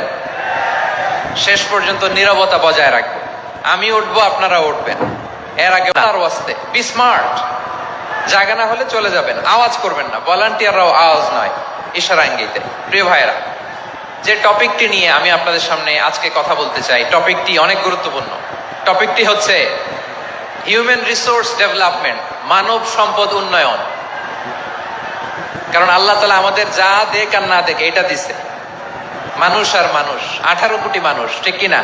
শেষ পর্যন্ত নীরবতা বজায় রাখবো। আমি উঠবো, আপনারা উঠবেন। এর আগে তার ওয়াস্তে বি স্মার্ট। জায়গা না হলে চলে যাবেন, আওয়াজ করবেন না। ভলান্টিয়াররাও আওয়াজ নয়, ইশারা ইঙ্গিতে। প্রিয় ভাইয়েরা, যে টপিকটি নিয়ে আমি আপনাদের সামনে আজকে কথা বলতে চাই, টপিকটি অনেক গুরুত্বপূর্ণ। টপিকটি হচ্ছে হিউম্যান রিসোর্স ডেভেলপমেন্ট, মানব সম্পদ উন্নয়ন। কারণ আল্লাহ তাআলা আমাদের যা দেখ আর না দেখ এটা দিছে। মানুষ আর মানুষ, 18 কোটি মানুষ, ঠিক কিনা?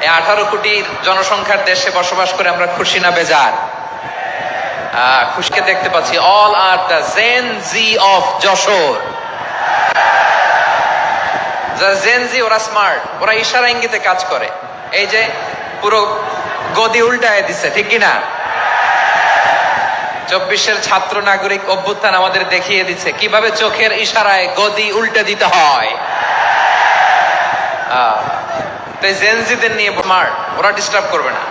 এই 18 কোটির জনসংখ্যার দেশে বসবাস করে আমরা খুশি না বেজার? খুশিকে দেখতে পাচ্ছি। All are the Gen Z of Jessore. যারা জেনজি ওরা স্মার্ট, ওরা ইশারা ইঙ্গিতে কাজ করে। এই যে পুরো গদি উল্টায় দিছে, ঠিক কিনা? 24-এর ছাত্র নাগরিক অভ্যুত্থান আমাদের দেখিয়ে দিচ্ছে কিভাবে চোখের ইশারায় গদি উল্টে দিতে হয়। তাই জেনজিদের নিয়ে স্মার্ট, ওরা ডিস্টার্ব করবে না।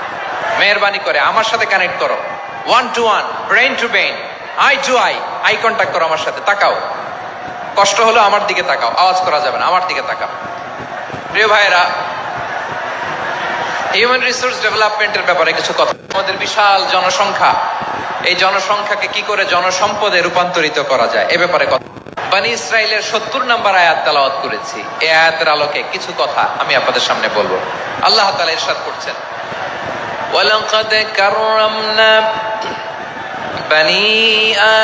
মেহরবানি করে আমার সাথে কানেক্ট করো, 1 to 1, brain to brain, eye to eye contact করো আমার সাথে। তাকাও, কষ্ট হলো আমার দিকে তাকাও, আওয়াজ করা যাবে না, আমার দিকে তাকাও। প্রিয় ভাইয়েরা, হিউম্যান রিসোর্স ডেভেলপমেন্টের ব্যাপারে কিছু কথা। আমাদের বিশাল জনসংখ্যা, এই জনসংখ্যাকে কি করে জনসম্পদে রূপান্তরিত করা যায় এ ব্যাপারে কথা। বনী ইসরাইলের 70 নম্বর আয়াত তেলাওয়াত করেছি। এই আয়াতের আলোকে কিছু কথা আমি আপনাদের সামনে বলবো। আল্লাহ তাআলা ইরশাদ করছেন, ওয়ালাকাদ কাররামনা বনী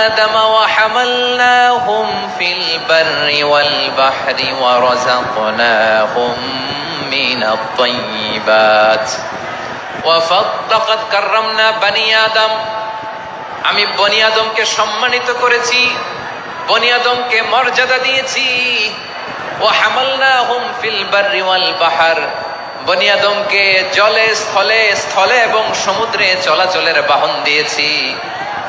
আদম ওয়া হামালনাহুম ফিল বাররি ওয়াল বাহরি ওয়া রাযাকনাহুম মিনাত তাইয়্যিবাত ওয়া ফাদ্দাকাদ কাররামনা বনী আদম, আমি বনী আদমকে সম্মানিত করেছি, বনী আদমকে মর্যাদা দিয়েছি। ওয়া হামালনাহুম ফিল বাররি ওয়াল বাহর, বনী আদমকে জলে স্থলে, স্থলে এবং সমুদ্রে চলাচলের বাহন দিয়েছি।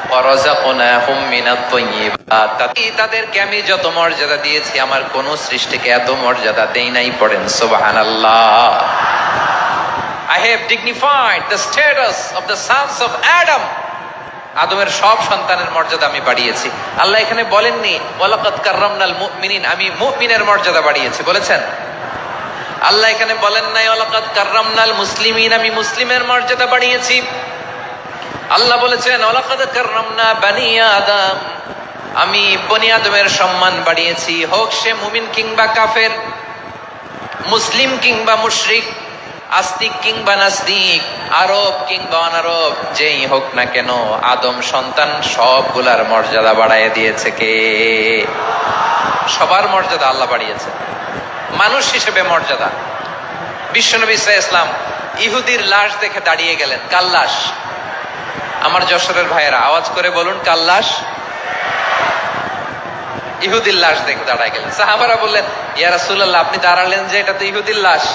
ওয়া রাযাকনাহুম মিনাত তাইয়্যিবাত, তাদেরকে আমি যত মর্যাদা দিয়েছি আমার কোন সৃষ্টিকে এত মর্যাদা দেই নাই। পড়েন সুবহানাল্লাহ। I have dignified the status of the sons of Adam. আদমের সব সন্তানের মর্যাদা আমি বাড়িয়েছি। আল্লাহ এখানে বলেননি ওয়ালাকাদ কাররামনাল মুমিনিন, আমি মুমিনের মর্যাদা বাড়িয়েছি, বলেছেন? আল্লাহ এখানে বলেন নাই ওয়ালাকাদ কাররামনাল মুসলিমিন, আমি মুসলিমের মর্যাদা বাড়িয়েছি। আল্লাহ বলেছেন ওয়ালাকাদ কাররামনা বনী আদম, আমি বনী আদমের সম্মান বাড়িয়েছি। হোক সে মুমিন কিংবা কাফের, মুসলিম কিংবা মুশরিক, আস্তিক কিংবা নাস্তিক, আরব কিংবা অনারব, যেই হোক না কেন আদম সন্তান সবগুলার মর্যাদা বাড়ায় দিয়েছে কে? সবার মর্যাদা আল্লাহ বাড়িয়েছে। মানুষ হিসেবে মর্যাদা, বিশ্বনবী সাল্লাল্লাহু আলাইহি ওয়াসাল্লাম ইহুদির লাশ দেখে দাঁড়িয়ে গেলেন। কার লাশ? আমার যশোরের ভাইয়েরা আওয়াজ করে বলুন, কার লাশ? ইহুদির লাশ দেখে দাঁড়ায় গেলেন। সাহাবারা বললেন, ইয়া রাসূলুল্লাহ, আপনি দাঁড়ালেন যে, এটা তো ইহুদির লাশ।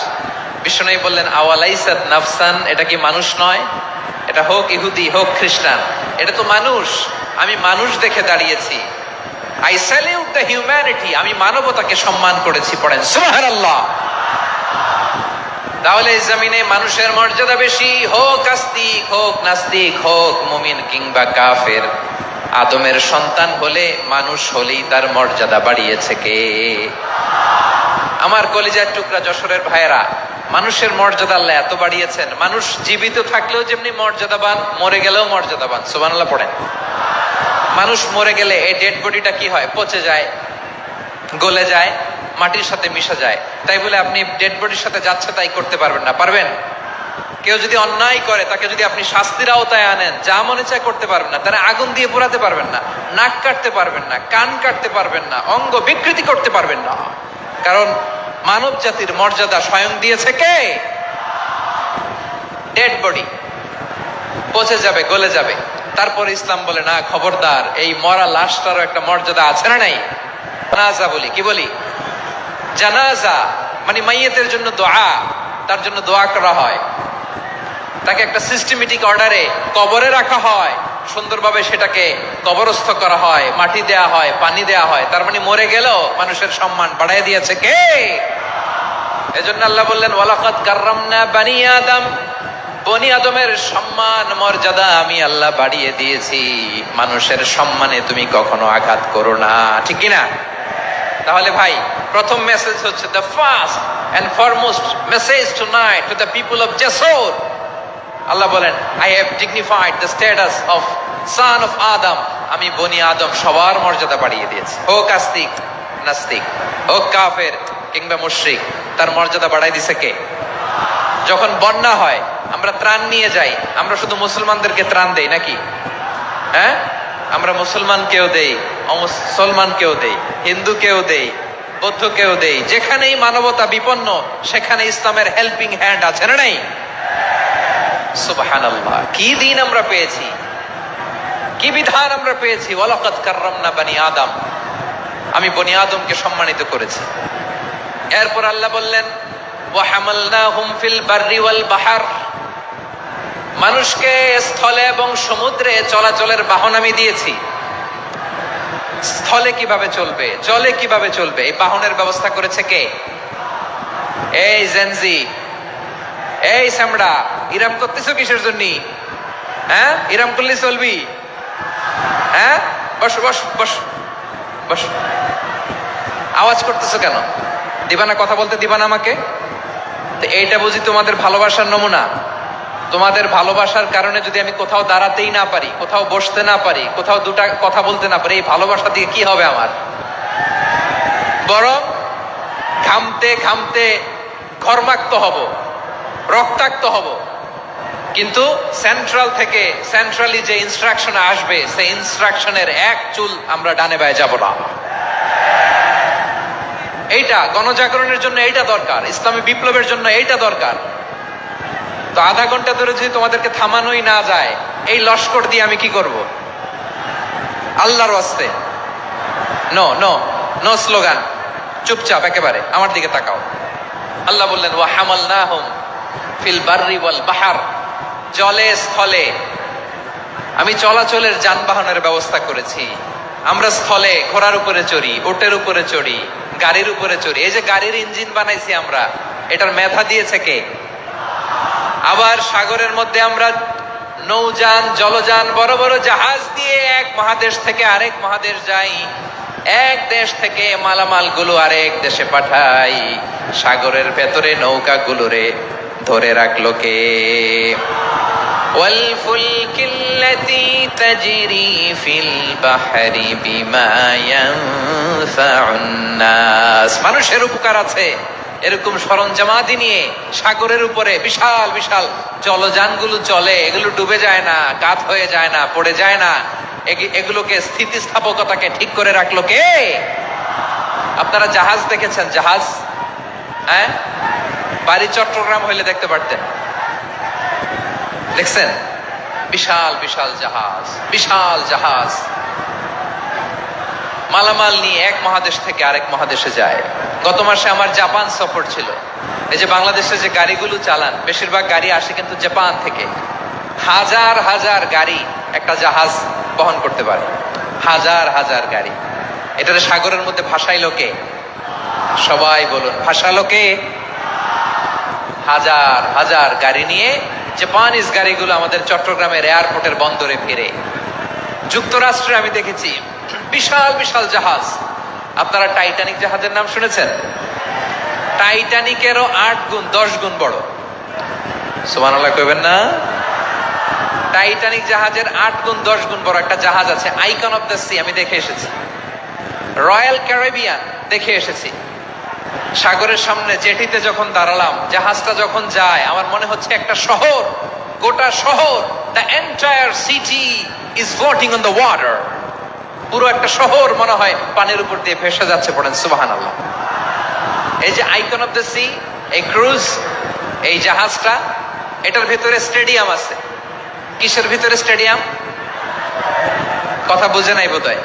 বিশ্বনবী বললেন, আওয়ালাইসাত নাফসান, এটা কি মানুষ নয়? এটা হোক ইহুদি হোক খ্রিস্টান, এটা তো মানুষ। আমি মানুষ দেখে দাঁড়িয়েছি। আই স্যালিউট দ্য হিউম্যানিটি, আমি মানবতাকে সম্মান করেছি। পড়েন সুবহানাল্লাহ। তাহলে এই জমিনে মানুষের মর্যাদা বেশি, হোক আস্তিক হোক নাস্তিক, হোক মুমিন কিংবা কাফের। আদমের সন্তান হলে, মানুষ হলেই তার মর্যাদা বাড়িয়েছে কে? আমার কলিজার টুকরা যশোরের ভাইয়েরা, মানুষের মর্যাদা আল্লাহ এত বাড়িয়েছেন, মানুষ জীবিত থাকলেও যেমনি মর্যাদাবান, মরে গেলেও মর্যাদাবান। সুবহানাল্লাহ পড়েন। মানুষ মরে গেলে এই ডেড বডিটা কি হয়? পচে যায়, গলে যায়, মাটির সাথে মিশে যায়। তাই বলে আপনি ডেড বডির সাথে যাচ্ছে তাই করতে পারবেন না, পারবেন? কেউ যদি অন্যায় করে তাকে যদি আপনি শাস্তির আওতায় আনেন, যা মনে চায় করতে পারবেন না। তারা আগুন দিয়ে পোড়াতে পারবেন না, নাক কাটতে পারবেন না, কান কাটতে পারবেন না, অঙ্গ বিকৃতি করতে পারবেন না। কারণ মানব জাতির মর্যাদা স্বয়ং দিয়েছে কে? ডেড বডি পচে যাবে, গলে যাবে। তারপর ইসলাম বলে না, খবরদার, এই মরা লাশটারও একটা মর্যাদা আছে না নাই? জানাজা বলি, কি বলি? জানাজা মানে মাইয়েতের জন্য দোয়া, তার জন্য দোয়া করা হয়, তাকে একটা সিস্টেমেটিক অর্ডারে কবরে রাখা হয়, সুন্দরভাবে সেটাকে কবরস্থ করা হয়, মাটি দেয়া হয়, পানি দেয়া হয়। তার মানে মরে গেলেও মানুষের সম্মান বাড়ায় দিয়েছে কে? এজন্য আল্লাহ বললেন ওয়ালাকাদ কাররামনা বনী আদম, বনী আদমের সম্মান মর্যাদা আমি আল্লাহ বাড়িয়ে দিয়েছি। মানুষের সম্মানে তুমি কখনো আঘাত করো না, ঠিক কিনা? তাহলে ভাই, প্রথম মেসেজ হচ্ছে, the first and foremost message tonight to the people of Jashore. Allah বলেন, I have dignified the status of son of Adam, আমি বনী আদম সবার মর্যাদা বাড়িয়ে দিয়েছি। হোক আস্তিক নাস্তিক, হোক কাফের কিংবা মুশরিক, তার মর্যাদা বাড়াই দিছে কে? যখন বন্যা হয় আমরা ত্রাণ নিয়ে যাই, আমরা শুধু মুসলমানদেরকে ত্রাণ দেই নাকি? হ্যাঁ, আমরা মুসলমানকেও দেই, অমুসলমানকেও দেই, হিন্দুকেও দেই, বৌদ্ধকেও দেই। যেখানেই মানবতা বিপন্ন সেখানে ইসলামের হেল্পিং হ্যান্ড আছে না নাই? সুবহানাল্লাহ, কি দিন আমরা পেয়েছি, কি বিধান আমরা পেয়েছি। ওয়ালাকাদ কাররামনা বনী আদম, আমি বনী আদমকে সম্মানিত করেছি। এরপর আল্লাহ বললেন ওয়া হামালনাহুম ফিল বাররি ওয়াল বাহর, মানুষকে স্থলে এবং সমুদ্রে চলাচলের বাহন আমি দিয়েছি। স্থলে কিভাবে চলবে, জলে কিভাবে চলবে, এই বাহনের ব্যবস্থা করেছে কে? এই জেনজি, এই সামড়া, ইরাম করতেছো কিসের জন্য? হ্যাঁ, ইরাম করলে চলবি? হ্যাঁ, বস বস বস বস। আওয়াজ করতেছো কেন? দিবানা, কথা বলতে দিবানা আমাকে? তো এইটা বুঝি তোমাদের ভালোবাসার নমুনা? তোমাদের ভালোবাসার কারণে যদি আমি কোথাও দাঁড়াতেই না পারি, কোথাও বসতে না পারি, কোথাও দুটা কথা বলতে না পারি, এই ভালোবাসা দিয়ে কি হবে আমার? বরং ঘামতে ঘামতে ঘর্মাক্ত হব, রক্তাক্ত হব। কিন্তু সেন্ট্রাল থেকে, সেন্ট্রালি যে ইনস্ট্রাকশন আসবে, সেই ইনস্ট্রাকশনের এক চুল আমরা ডানে বায়ে যাব না। এইটা গণজাগরণের জন্য এইটা দরকার, ইসলামী বিপ্লবের জন্য এইটা দরকার। তো আধা ঘন্টা ধরে যদি তোমাদেরকে থামানোই না যায়, এই লস্কর দিয়ে আমি কি করব? আল্লাহর ওয়াস্তে নো নো নো স্লোগান, চুপচাপ একেবারে আমার দিকে তাকাও। আল্লাহ বললেন ওয়া হামালনাহুম ফিল বাররি ওয়াল বাহর, জলে স্থলে আমি চলাচলের যানবাহনের ব্যবস্থা করেছি। আমরা স্থলে ঘোড়ার উপরে চড়ি, ওটের উপরে চড়ি, গাড়ির উপরে চড়ি। এই যে গাড়ির ইঞ্জিন বানাইছি আমরা, এটার মেধা দিয়েছে কে? আবার সাগরের মধ্যে আমরা নৌযান, জলযান, বড় বড় জাহাজ দিয়ে এক মহাদেশ থেকে আরেক মহাদেশ যাই, এক দেশ থেকে মালামাল গুলো আরেক দেশে পাঠাই। সাগরের ভেতরে নৌকা গুলোরে ধরে রাখলো কে? ওয়ালফুলকিল্লাতী তাজরি ফিল বাহরি বিমা ইয়ানফাউন নাস, মানুষের উপকার আছে এরকম সরঞ্জামাদি নিয়ে সাগরের উপরে বিশাল বিশাল জলযানগুলো চলে। এগুলো ডুবে যায় না, কাত হয়ে যায় না, পড়ে যায় না। এগুলোকে স্থিতিস্থাপকতাকে ঠিক করে রাখলো কে? আপনারা জাহাজ দেখেছেন? জাহাজ, হ্যাঁ, বাড়ি চট্টগ্রাম হইলে দেখতে পারতেন। দেখছেন? বিশাল বিশাল জাহাজ, বিশাল জাহাজ মালামাল নিয়ে এক মহাদেশ থেকে আরেক মহাদেশে যায়। গত মাসে আমার জাপান সফর ছিল। এই যে বাংলাদেশে যে গাড়িগুলো চালান, বেশিরভাগ গাড়ি আসে কিন্তু জাপান থেকে। হাজার হাজার গাড়ি একটা জাহাজ বহন করতে পারে, হাজার হাজার গাড়ি। এটারে সাগরের মধ্যে ভাসাইলো কে? সবাই বলুন, ভাসালো কে? হাজার হাজার গাড়ি নিয়ে জাপানিজ গাড়িগুলো আমাদের চট্টগ্রামের এয়ারপোর্টের বন্দরে ফিরে। যুক্তরাষ্ট্রে আমি দেখেছি বিশাল বিশাল জাহাজ। আপনারা টাইটানিক জাহাজের নাম শুনেছেন? টাইটানিকেরও 8 গুণ 10 গুণ বড়। সুবহানাল্লাহ কইবেন না? টাইটানিক জাহাজের 8 গুণ 10 গুণ বড় একটা জাহাজ আছে, আইকন অফ দ্য সি, আমি দেখে এসেছি। রয়্যাল ক্যারিবিয়ান দেখে এসেছি। সাগরের সামনে জেটিতে যখন দাঁড়ালাম, জাহাজটা যখন যায়, আমার মনে হচ্ছে একটা শহর, গোটা শহর, the entire city is floating on the water. পুরো একটা শহর মনে হয় পানির উপর দিয়ে ভেসে যাচ্ছে। পড়েন সুবহানাল্লাহ। এই যে আইকন অফ দ্য সি, এই ক্রুজ, এই জাহাজটা, এটার ভিতরে স্টেডিয়াম আছে। কিসের ভিতরে স্টেডিয়াম? কথা বুঝে নাই বোধহয়।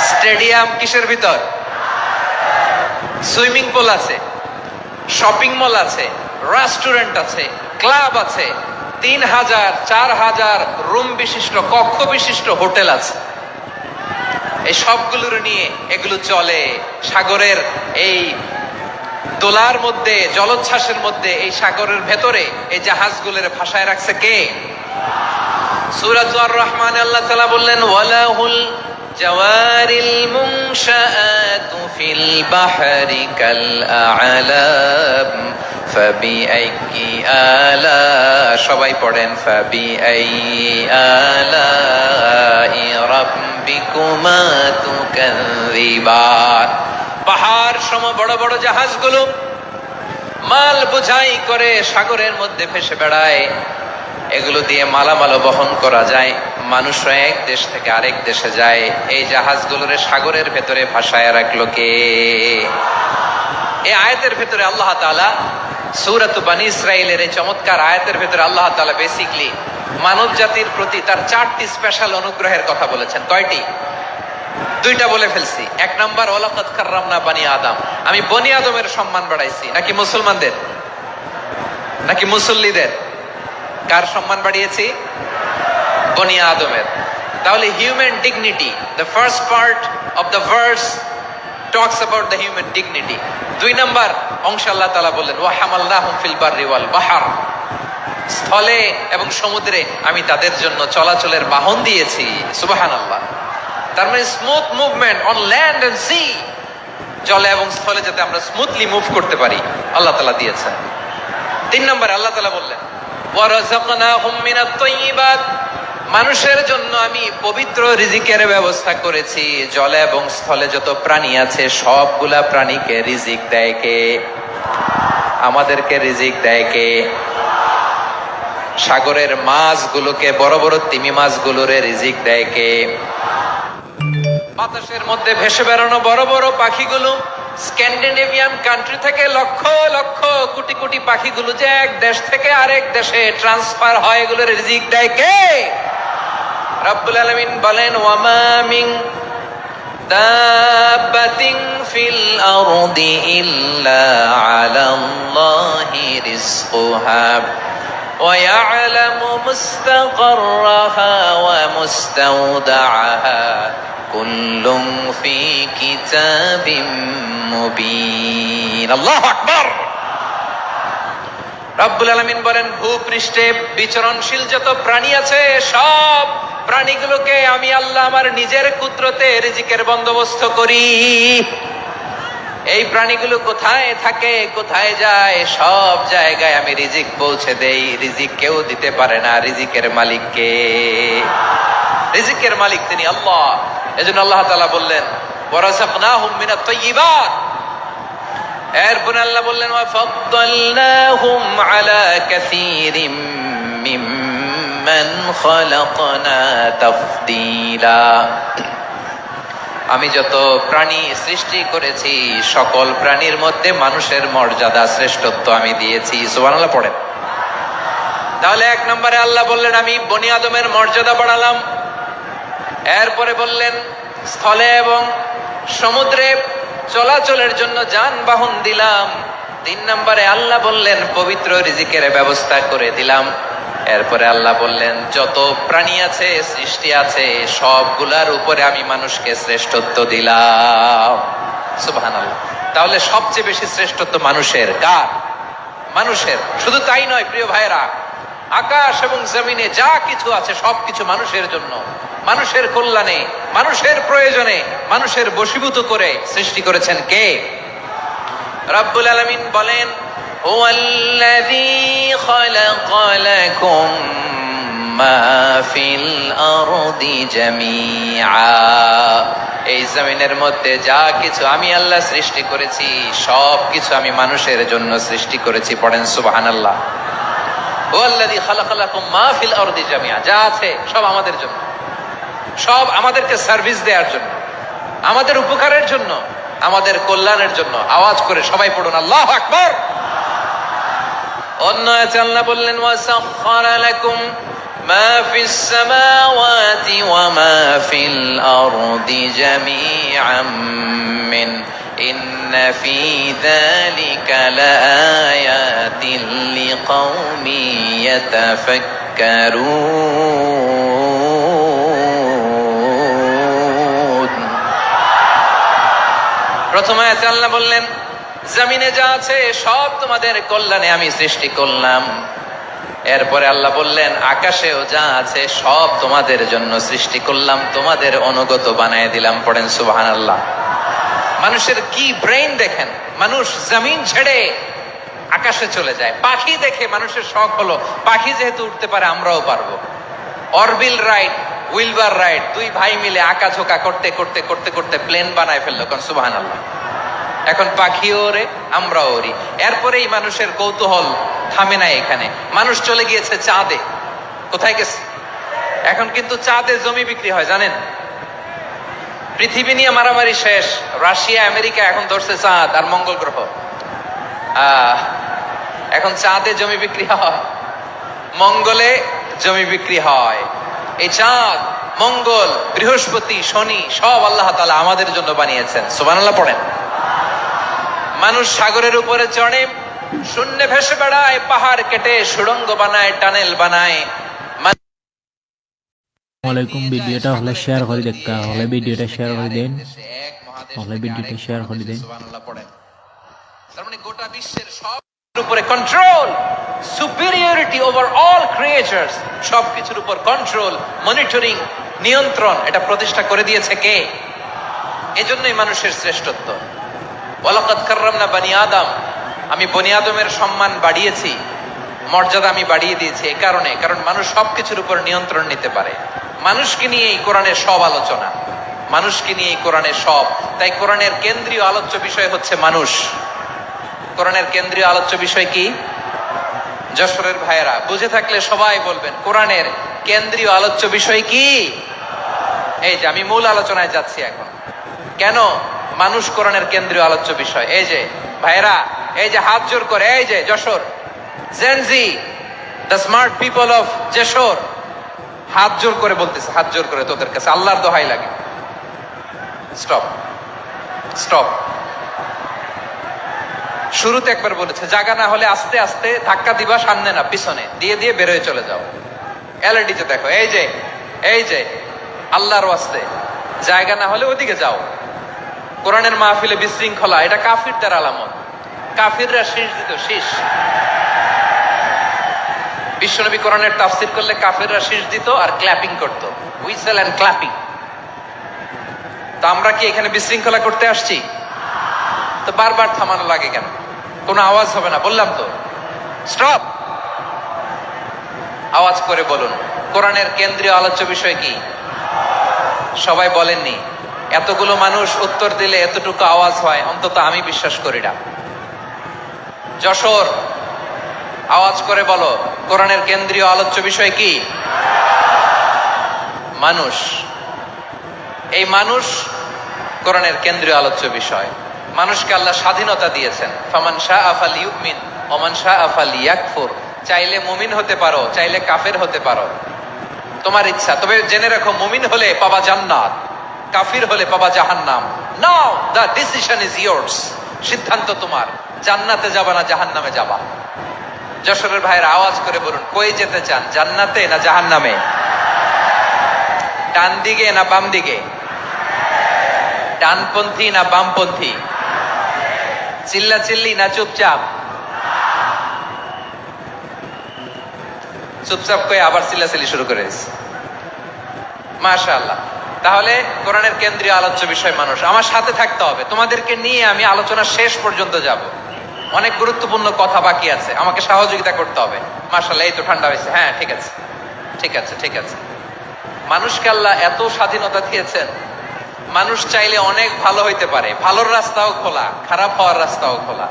স্টেডিয়াম কিসের ভিতর? সুইমিং পুল আছে, শপিং মল আছে, রেস্টুরেন্ট আছে, ক্লাব আছে, 3000 4000 রুম বিশিষ্ট, কক্ষ বিশিষ্ট হোটেল আছে। এই সবগুলোর নিয়ে এগুলো চলে সাগরের এই দোলার মধ্যে, জলোচ্ছ্বাসের মধ্যে, এই সাগরের ভেতরে এই জাহাজগুলোর ভাষায় রাখছে কে? সূরা আর রহমানে আল্লাহ তাআলা বললেন ওয়ালাহুল জাওয়ারিল মুনশাআতু ফিল বাহরি কাল আ'লাম ফাবিআইয়ি আলা, সবাই পড়েন ফাবিআইয়ি আলাই রাব্বিকুমা তুকাযযিবান। পাহাড় সম বড় বড় জাহাজগুলো মাল বোঝাই করে সাগরের মধ্যে ভেসে বেড়ায়। এগুলো দিয়ে মালামাল বহন করা যায়, মানুষরা এক দেশ থেকে আরেক দেশে যায়। এই জাহাজগুলোরে সাগরের ভেতরে ভাসায় রাখলো কে? এই আয়াতের ভেতরে আল্লাহ তাআলা সূরাত বনী ইসরাঈলের এই চমৎকার আয়াতের ভেতরে আল্লাহ তাআলা বেসিক্যালি মানব জাতির প্রতি তার 4টি স্পেশাল অনুগ্রহের কথা বলেছেন। কয়টি? দুইটা বলে ফেলছি। এক নাম্বার ওয়ালাকাদ কাররামনা বানি আদম, আমি বনি আদমের সম্মান বাড়াইছি। নাকি মুসলমানদের, নাকি মুসল্লিদের? কার সম্মান বাড়িয়েছি? বনি আদমের। তাহলে human dignity, the first part of the verse talks about the human dignity. দুই নাম্বার অংশ আল্লাহ তাআলা বললেন ওয়া হামালনাহুম ফিল বাররি ওয়াল বাহর, স্থলে এবং সমুদ্রে আমি তাদের জন্য চলাচলের বাহন দিয়েছি। সুবহানাল্লাহ। তার মানে smooth movement on land and sea, জলে এবং স্থলে যাতে আমরা স্মুথলি মুভ করতে পারি আল্লাহ তাআলা দিয়েছেন। তিন নম্বরে আল্লাহ তাআলা বললেন ওয়া রাযাকনাহুম মিনাত তাইয়্যিবাত, মানুষের জন্য আমি পবিত্র রিজিকের ব্যবস্থা করেছি। জলে এবং স্থলে যত প্রাণী আছে সবগুলা প্রাণীকে রিজিক দেয় কে? আমাদেরকে রিজিক দেয় কে? সাগরের মাছগুলোকে, বড় বড় তিমি মাছগুলোরে রিজিক দেয় কে? বাতাসের মধ্যে ভেসে বেড়ানো বড় বড় পাখিগুলো, স্ক্যান্ডিনেভিয়ান কান্ট্রি থেকে লক্ষ লক্ষ কোটি কোটি পাখিগুলো যে এক দেশ থেকে আরেক দেশে ট্রান্সফার হয়, এগুলোর রিজিক দেয় কে? রব্বুল আলামিন বলেন ওয়ামা মিন দাব্বাতিন ফিল আরদি ইল্লা আলাল্লাহি রিজকুহা ওয়া ইয়ালামু মুস্তাকাররাহা ওয়া মুস্তাওদাআহা কুল্লুম ফি কিতাবিম মুবিন। আল্লাহু আকবার। রব্বুল আলামিন বলেন ভূপৃষ্ঠে বিচরণশীল যত প্রাণী আছে সব প্রাণীগুলোকে আমি আল্লাহ আমার নিজের কুদরতে রিজিকের বন্দোবস্ত করি। এই প্রাণীগুলো কোথায় থাকে, কোথায় যায়, সব জায়গায় আমি রিজিক পৌঁছে দেই। রিজিক কেউ দিতে পারে না, রিজিকের মালিক কে? রিজিকের মালিক তিনি আল্লাহ। এজন্য আল্লাহ তাআলা বললেন ওয়ারাযাকনাহুম মিনাত তাইয়্যিবাত। এরপর আল্লাহ বললেন ওয়া ফাদ্দালনাহুম আলা কাসীরিম মিম্মান খালাকনা তাফদীলা। আমি যত প্রাণী সৃষ্টি করেছি সকল প্রাণীর মধ্যে মানুষের মর্যাদা শ্রেষ্ঠত্ব আমি দিয়েছি। সুবহানাল্লাহ পড়েন। তাহলে এক নম্বরে আল্লাহ বললেন আমি বনি আদমের মর্যাদা বাড়ালাম। এরপরে বললেন স্থলে এবং সমুদ্রে চলাচলের জন্য যানবাহন দিলাম। তিন নম্বরে আল্লাহ বললেন পবিত্র রিজিকের ব্যবস্থা করে দিলাম। এরপরে আল্লাহ বললেন যত প্রাণী আছে, সৃষ্টি আছে, সবগুলার উপরে আমি মানুষকে শ্রেষ্ঠত্ব দিলাম। সুবহানাল্লাহ। তাহলে সবচেয়ে বেশি শ্রেষ্ঠত্ব মানুষের। কার? মানুষের। শুধু তাই নয় প্রিয় ভাইরা, আকাশ এবং জমিনে যা কিছু আছে সবকিছু মানুষের জন্য, মানুষের কল্যাণে, মানুষের প্রয়োজনে, মানুষের বশীভূত করে সৃষ্টি করেছেন কে? রব্বুল আলামিন বলেন হুয়াল্লাযী খালাকা লাকুম মা ফিল আরদি জামিআ। এই জমিনের মধ্যে যা কিছু আমি আল্লাহ সৃষ্টি করেছি সব কিছু আমি মানুষের জন্য সৃষ্টি করেছি। পড়েন সুবহানাল্লাহ। হুয়াল্লাযী খালাকা লাকুম মা ফিল আরদি জামিআ, যা আছে সব আমাদের জন্য, সব আমাদেরকে সার্ভিস দেওয়ার জন্য, আমাদের উপকারের জন্য, আমাদের কল্যাণের জন্য। আওয়াজ করে সবাই পড়ুন আল্লাহু আকবার। অন্য আয়াতে আল্লাহ বললেন ওয়াসাখখারা লাকুম মা ফিস সামাওয়াতি ওয়া মা ফিল আরদি জামিআম মিন ইন্না ফি যালিকা লাআয়াতিন লিকাউমিন ইয়াতাফাক্কারুন। প্রথম আয়াতে আল্লাহ বললেন জমিনে যা আছে সব তোমাদের কল্যাণে আমি সৃষ্টি করলাম। এরপরে আল্লাহ বললেন আকাশেও যা আছে সব তোমাদের জন্য সৃষ্টি করলাম, তোমাদের অনুগত বানায় দিলাম। পড়েন সুবহানাল্লাহ। মানুষের কি ব্রেইন দেখেন, মানুষ জমিন ছেড়ে আকাশে চলে যায়। পাখি দেখে মানুষের শখ হলো পাখি যেহেতু উঠতে পারে আমরাও পারবো। অরবিল রাইট, উইলবার রাইট, দুই ভাই মিলে আঁকাঝোঁকা করতে করতে করতে করতে প্লেন বানায় ফেললো। কারণ সুবহানাল্লাহ। এখন পাখিও ওরে, আমরাও ওরি। এরপরেই মানুষের কৌতূহল থামে না এখানে। মানুষ চলে গিয়েছে চাঁদে। কোথায় গেছে? এখন কিন্তু চাঁদে জমি বিক্রি হয় জানেন। পৃথিবী নিয়ে মারামারি শেষ। রাশিয়া আমেরিকা এখন ধরছে চাঁদ আর মঙ্গল গ্রহ। এখন চাঁদে জমি বিক্রি হয়, মঙ্গলে জমি বিক্রি হয়। এই চাঁদ মঙ্গল, বৃহস্পতি, শনি সব আল্লাহ তাআলা আমাদের জন্য বানিয়েছেন। সুবহানাল্লাহ পড়েন। মানুষ সাগরের উপরে চড়ে, শূন্যে ভেসে বেড়ায়, পাহাড় কেটে সুড়ঙ্গ বানায়, টানেল বানায়। ওয়ালাইকুম ভিডিওটা হলে শেয়ার করে দেখা হলে ভিডিওটা শেয়ার করে দেন হলে ভিডিওটা শেয়ার করে দেন। সুবহানাল্লাহ পড়েন। তার মানে গোটা বিশ্বের সব উপরে control, superiority over all creatures, সবকিছুর উপর কন্ট্রোল, মনিটরিং, নিয়ন্ত্রণ এটা প্রতিষ্ঠা করে দিয়েছে কে? এজন্যই মানুষের শ্রেষ্ঠত্ব। ওয়ালাকাদ কাররামনা বানি আদম, আমি বনি আদমের সম্মান বাড়িয়েছি, মর্যাদা আমি বাড়িয়ে দিয়েছি এই কারণে, কারণ মানুষ সবকিছুর উপর নিয়ন্ত্রণ নিতে পারে। মানুষকে নিয়ে এই কোরআনের সব আলোচনা, মানুষকে নিয়ে এই কোরআনের সব। তাই কোরআনের কেন্দ্রীয় আলোচ্য বিষয় হচ্ছে মানুষ। কোরআনের কেন্দ্রীয় আলোচ্য বিষয় কি? যশোরের ভাইয়েরা বুঝে থাকলে সবাই বলবেন কোরআনের কেন্দ্রীয় আলোচ্য বিষয় কি? এই যে আমি মূল আলোচনায় যাচ্ছি এখন। কেন মানুষ কোরআনের কেন্দ্রীয় আলোচ্য বিষয়? এই যে ভাইয়েরা, এই যে হাত জোর করে, এই যে Jessore Gen Z, the smart people of Jessore, হাত জোর করে বলতেছে, হাত জোর করে তোদের কাছে আল্লাহর দোহাই লাগে, স্টপ স্টপ। শুরুতে একবার বলেছে জায়গা না হলে আস্তে আস্তে ধাক্কা দিবা, সামনে না পিছনে দিয়ে দিয়ে বেরোয় চলে যাও। এলইডিতে দেখো, এই যে আল্লাহর ওয়াস্তে জায়গা না হলে ওদিকে যাও। কোরআনের মাহফিলে বিশৃঙ্খলা, এটা কাফিরদের আলামত। কাফিররা শীষ দিত, শীষ। বিশ্বনবী কোরআনের তাফসির করলে কাফিররা শীষ দিত আর ক্ল্যাপিং করত, হুইসেল এন্ড ক্ল্যাপিং। তো আমরা কি এখানে বিশৃঙ্খলা করতে আসছি? তো বারবার থামানো লাগে কেন? কোনো আওয়াজ হবে না, বললাম তো স্টপ। আওয়াজ করে বলুন কোরআনের কেন্দ্রীয় আলোচ্য বিষয় কি? সবাই বলেননি। এতগুলো মানুষ উত্তর দিলে এতটুকু আওয়াজ হয়, অন্তত আমি বিশ্বাস করি না। যশোর আওয়াজ করে বলো কোরআনের কেন্দ্রীয় আলোচ্য বিষয় কি? মানুষ। এই মানুষ কোরআনের কেন্দ্রীয় আলোচ্য বিষয়। মানুষকে আল্লাহ স্বাধীনতা দিয়েছেন। ফামান শাআ ফালিউমিন ওয়া মান শাআ ফালিয়াকফুর। চাইলে মুমিন হতে পারো, চাইলে কাফের হতে পারো, তোমার ইচ্ছা। তবে জেনে রাখো, মুমিন হলে পাবা জান্নাত, কাফির হলে পাবা জাহান্নাম। নাও দ্য ডিসিশন ইজ ইয়ার্স। সিদ্ধান্ত তোমার, জান্নাতে যাবা না জাহান্নামে যাবা। যশোরের ভাইয়ের আওয়াজ করে বলুন কই যেতে চান, জান্নাতে না জাহান্নামে? ডান দিকে না বাম দিকে? ডানপন্থী না বামপন্থী? চিল্লা চিল্লি না চুপচাপ? চুপচাপ কয়ে আবার চিল্লাচিল্লি শুরু করে দিয়েছে। মাশাআল্লাহ। তাহলে কোরআনের কেন্দ্রীয় আলোচ্য বিষয় মানুষ। আমার সাথে থাকতে হবে, তোমাদেরকে নিয়ে আমি আলোচনা শেষ পর্যন্ত যাব। অনেক গুরুত্বপূর্ণ কথা বাকি আছে, আমাকে সহযোগিতা করতে হবে। মাশাআল্লাহ, এই তো ঠান্ডা হয়েছে। হ্যাঁ ঠিক আছে ঠিক আছে ঠিক আছে। মানুষকে আল্লাহ এত স্বাধীনতা দিয়েছেন, মানুষ চাইলে অনেক ভালো হইতে পারে। ভালোর রাস্তাও খোলা, খারাপ হওয়ার রাস্তাও খোলা।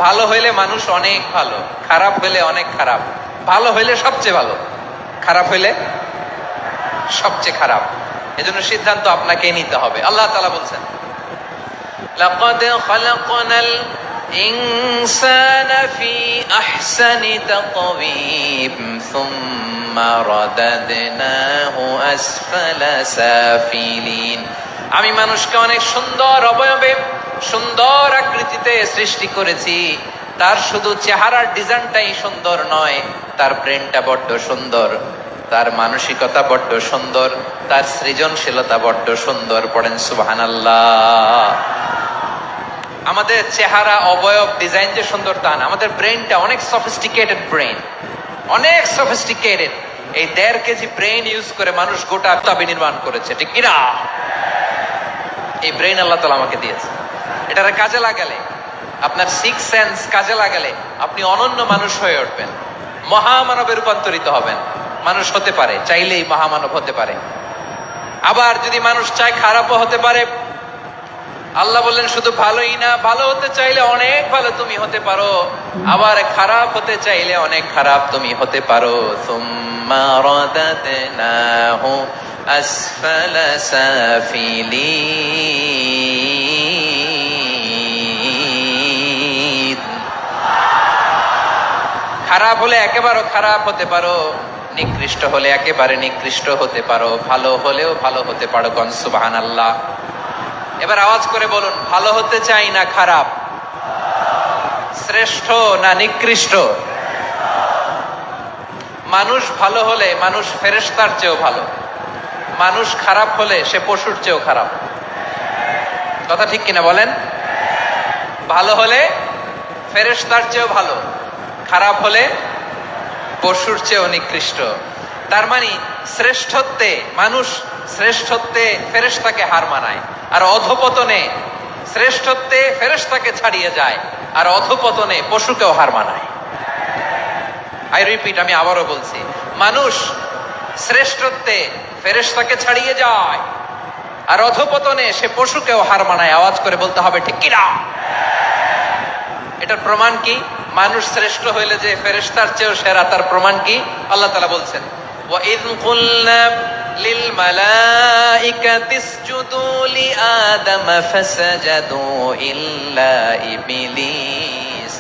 ভালো হইলে মানুষ অনেক ভালো, খারাপ হইলে অনেক খারাপ। ভালো হইলে সবচেয়ে ভালো, খারাপ হইলে সবচেয়ে খারাপ। এজন্য সিদ্ধান্ত আপনাকেই নিতে হবে। আল্লাহ তাআলা বলছেন লাকাদ খালাকনাল ইনসানা ফি আহসানি তাকওয়িম সুম্মা রাদাদনাহু আসফালা সাফিলিন। আমি মানুষকে অনেক সুন্দর অবয়বে, সুন্দর আকৃতিতে সৃষ্টি করেছি। তার শুধু চেহারার ডিজাইনটাই সুন্দর নয়, তার ব্রেনটা বড্ড সুন্দর, তার মানসিকতা বড্ড সুন্দর, তার সৃজনশীলতা বড্ড সুন্দর। পড়েন সুবহানাল্লাহ। আমাদের চেহারা, অবয়ব, ডিজাইন যে সুন্দর তা না, আমাদের ব্রেনটা অনেক সফিস্টিকেটেড ব্রেন, অনেক সফিস্টিকেটেড। এই 1.5 কেজি ব্রেন ইউজ করে মানুষ গোটা তাবি নির্মাণ করেছে, ঠিক কিনা? এই ব্রেন আল্লাহ তাআলা আমাকে দিয়েছে। এটারে কাজে লাগালে, আপনার 6 সেন্স কাজে লাগালে আপনি অনন্য মানুষ হয়ে উঠবেন, মহামানবে রূপান্তরিত হবেন। মানুষ হতে পারে, চাইলেই মহামানব হতে পারে। আবার যদি মানুষ চায় খারাপও হতে পারে। আল্লাহ বললেন শুধু ভালোই না, ভালো হতে চাইলে অনেক ভালো তুমি হতে পারো, আবার খারাপ হতে চাইলে অনেক খারাপ তুমি হতে পারো। সুম্মা রাদাদনাহু আসফালা সাফিলিন। খারাপ হলে একেবারে খারাপ হতে পারো, নিকৃষ্ট হলে একেবারে নিকৃষ্ট হতে পারো, ভালো হলেও ভালো হতে পারো। কোন সুবহানাল্লাহ। এবার আওয়াজ করে বলুন, ভালো হতে চাই না খারাপ, শ্রেষ্ঠ না নিকৃষ্ট? মানুষ ভালো হলে মানুষ ফেরেশতার চেয়েও ভালো, মানুষ খারাপ হলে সে পশুর চেয়েও খারাপ। কথা ঠিক কিনা বলেন? ভালো হলে ফেরেশতার চেয়েও ভালো, খারাপ হলে পশুর চেয়েও নিকৃষ্ট। তার মানে শ্রেষ্ঠত্বে মানুষ, শ্রেষ্ঠত্বে ফেরেশতাকে হার মানায়, আর অধপতনে শ্রেষ্ঠত্বে ফেরেশতাকে ছাড়িয়ে যায়, আর অধপতনে পশুকেও হার মানায়। আই রিপিট, আমি আবারও বলছি, মানুষ শ্রেষ্ঠত্বে ফেরেশতাকে ছাড়িয়ে যায়, আর অধপতনে সে পশুকেও হার মানায়। আওয়াজ করে বলতে হবে ঠিক কিনা? এটার প্রমাণ কি? মানুষ শ্রেষ্ঠ হইলে যে ফেরেশতার চেয়েও সেরা, তার প্রমাণ কি? আল্লাহ তাআলা বলছেন, وَإِذْ قُلْنَا لِلْمَلَائِكَةِ اسْجُدُوا لِآدَمَ فَسَجَدُوا إِلَّا إِبْلِيسَ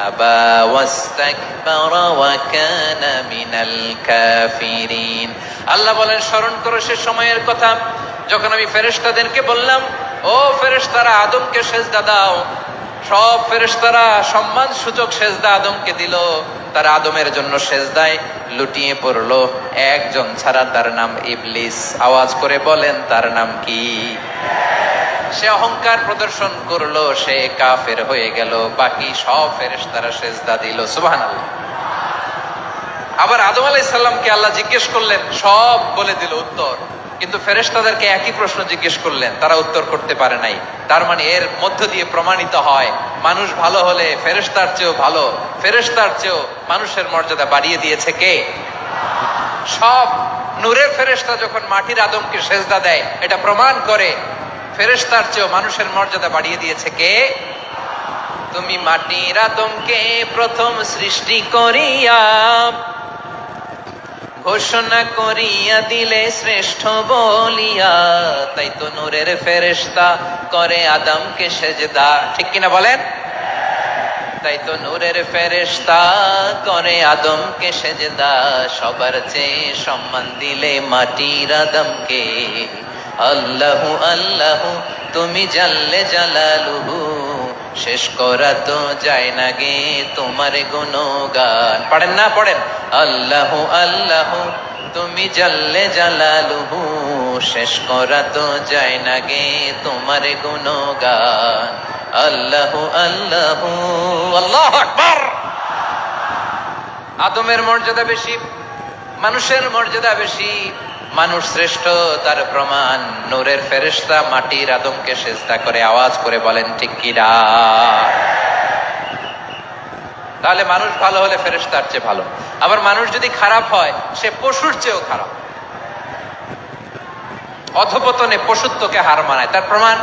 أَبَى وَاسْتَكْبَرَ وَكَانَ مِنَ الْكَافِرِينَ। আল্লাহ বলেন, স্মরণ করো সে সময়ের কথা যখন আমি ফেরেশতাদেরকে বললাম, ও ফেরেশতারা আদমকে সেজদা দাও। সব ফেরেশতারা সম্মান সূচক সেজদা আদমকে দিল, তারা আদমের জন্য সেজদায় লুটিয়ে পড়লো, একজন ছাড়া, তার নাম ইবলিস। আওয়াজ করে বলেন, তার নাম কি? সে অহংকার প্রদর্শন করলো, সে কাফের হয়ে গেল, বাকি সব ফেরেশতারা সেজদা দিল। সুবহানাল্লাহ। আবার আদম আলাইহিস সালামকে আল্লাহ জিজ্ঞেস করলেন, সব বলে দিল উত্তর, কিন্তু ফেরেশতাদেরকে একই প্রশ্ন জিজ্ঞেস করলেন, তারা উত্তর করতে পারে নাই। তার মানে এর মধ্য দিয়ে প্রমাণিত হয়, মানুষ ভালো হলে ফেরেশতার চেয়েও ভালো, ফেরেশতার চেয়েও মানুষের মর্যাদা বাড়িয়ে দিয়েছে কে? সব নূরের ফেরেশতা যখন মাটির আদমকে সেজদা দেয়, এটা প্রমাণ করে ফেরেশতার চেয়েও মানুষের মর্যাদা বাড়িয়ে দিয়েছে কে? তুমি মাটির আদমকে প্রথম সৃষ্টি করিয়া ঘোষণা করিয়া দিলে শ্রেষ্ঠ বলিয়া, তাই তো নূরের ফেরেশতা করে আদমকে সেজদা। ঠিক কিনা বলেন? তাই তো নূরের ফেরেশতা করে আদমকে সেজদা, সবার চেয়ে সম্মান দিলে মাটির আদমকে। আল্লাহু আল্লাহু তুমি জাল্লে জালালুহু, শেষ করা তো যায় না গে তোমার গুণগান। পড়েন না? পড়েন, আল্লাহু আল্লাহু তুমি জাল্লে জালালুহু, শেষ করা তো যায় না গে তোমার গুণগান। আল্লাহু আল্লাহু, আল্লাহু আকবার। আদমের মর্যাদা বেশি, মানুষের মর্যাদা বেশি, মানুষ শ্রেষ্ঠ, তার প্রমাণ নূরের ফেরেশতা মাটির আদমকে সেজদা করে। আওয়াজ করে বলেন ঠিক কিনা? তাহলে মানুষ ভালো হলে ফেরেশতার চেয়ে ভালো, আবার মানুষ যদি খারাপ হয় সে পশুর চেয়েও খারাপ, অধপতনে পশুত্বকে হার মানায়। তার প্রমাণ,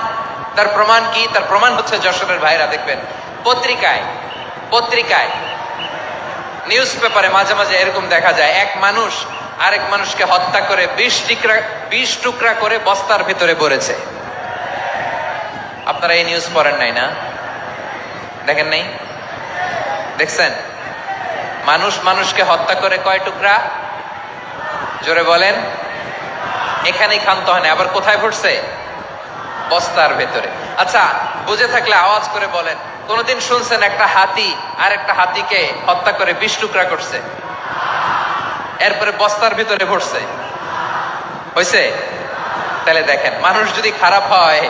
তার প্রমাণ কি? তার প্রমাণ হচ্ছে, যশোরের ভাইরা দেখবেন পত্রিকায় নিউজ পেপারে মাঝে মাঝে এরকম দেখা যায়, এক মানুষ আরেক মানুষকে হত্যা করে 20 টুকরা করে বস্তার ভিতরে ভরেছে। আপনারা এই নিউজ পড়েন নাই না? দেখেন নাই? দেখছেন? মানুষ মানুষকে হত্যা করে কয় টুকরা? জোরে বলেন। এখানেই ক্ষান্ত হয় না, আবার কোথায় ভরছে? বস্তার ভেতরে। আচ্ছা, বুঝে থাকলে আওয়াজ করে বলেন, কোনদিন শুনছেন একটা হাতি আর একটা হাতিকে হত্যা করে 20 টুকরা করছে, এরপরে বস্তার ভিতরে ভরছে? হয়েছে? তাহলে দেখেন, মানুষ যদি খারাপ হয়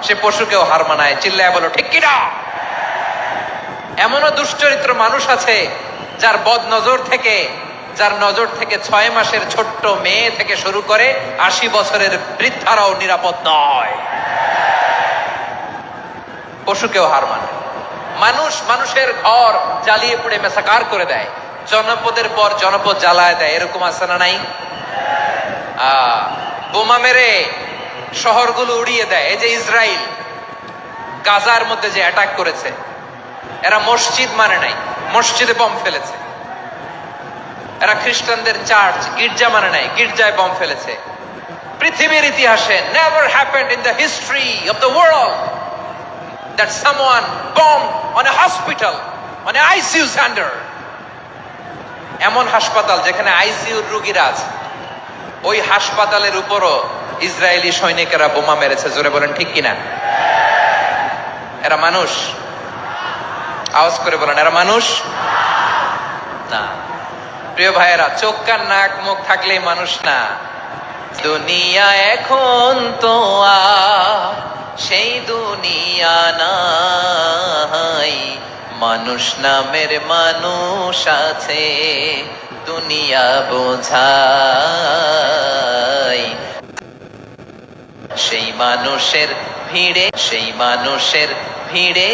সে পশুকেও হার মানায়। চিল্লায় বলো ঠিক কিনা? এমনও দুশ্চরিত্র মানুষ আছে যার নজর থেকে 6 মাসের ছোট্ট মেয়ে থেকে শুরু করে 80 বছরের বৃদ্ধারাও নিরাপদ নয়। পশুকেও হার মানে। মানুষ মানুষের ঘর জ্বালিয়ে পুড়ে মেসাকার করে দেয়, জনপদের পর জনপদ জ্বালায় দেয়, এরকম আছে না নাই? বোমা মেরে শহরগুলো উড়িয়ে দেয়। এই যে ইসরায়েল গাজার মধ্যে যে অ্যাটাক করেছে, এরা মসজিদ মানে নাই, মসজিদে বম ফেলেছে। এরা খ্রিস্টানদের চার্চ, গির্জা মানে নাই, গির্জায় বম ফেলেছে। পৃথিবীর ইতিহাসে never happened in the history of the world that someone bombed on a hospital, on an ICU center. এমন হাসপাতাল যেখানে আইসিইউর রোগীরা আছে, ওই হাসপাতালের উপরও ইসরায়েলি সৈনিকেরা বোমা মেরেছে। জোরে বলেন ঠিক কিনা? এরা মানুষ? আওয়াজ করে বলেন, এরা মানুষ না। প্রিয় ভাইয়েরা, চোখ কান নাক মুখ থাকলেই মানুষ না। দুনিয়া এখন তো আর সেই দুনিয়া নাই, মানুষ নামের মানুষ আছে দুনিয়া বোঝাই। সেই মানুষের ভিড়ে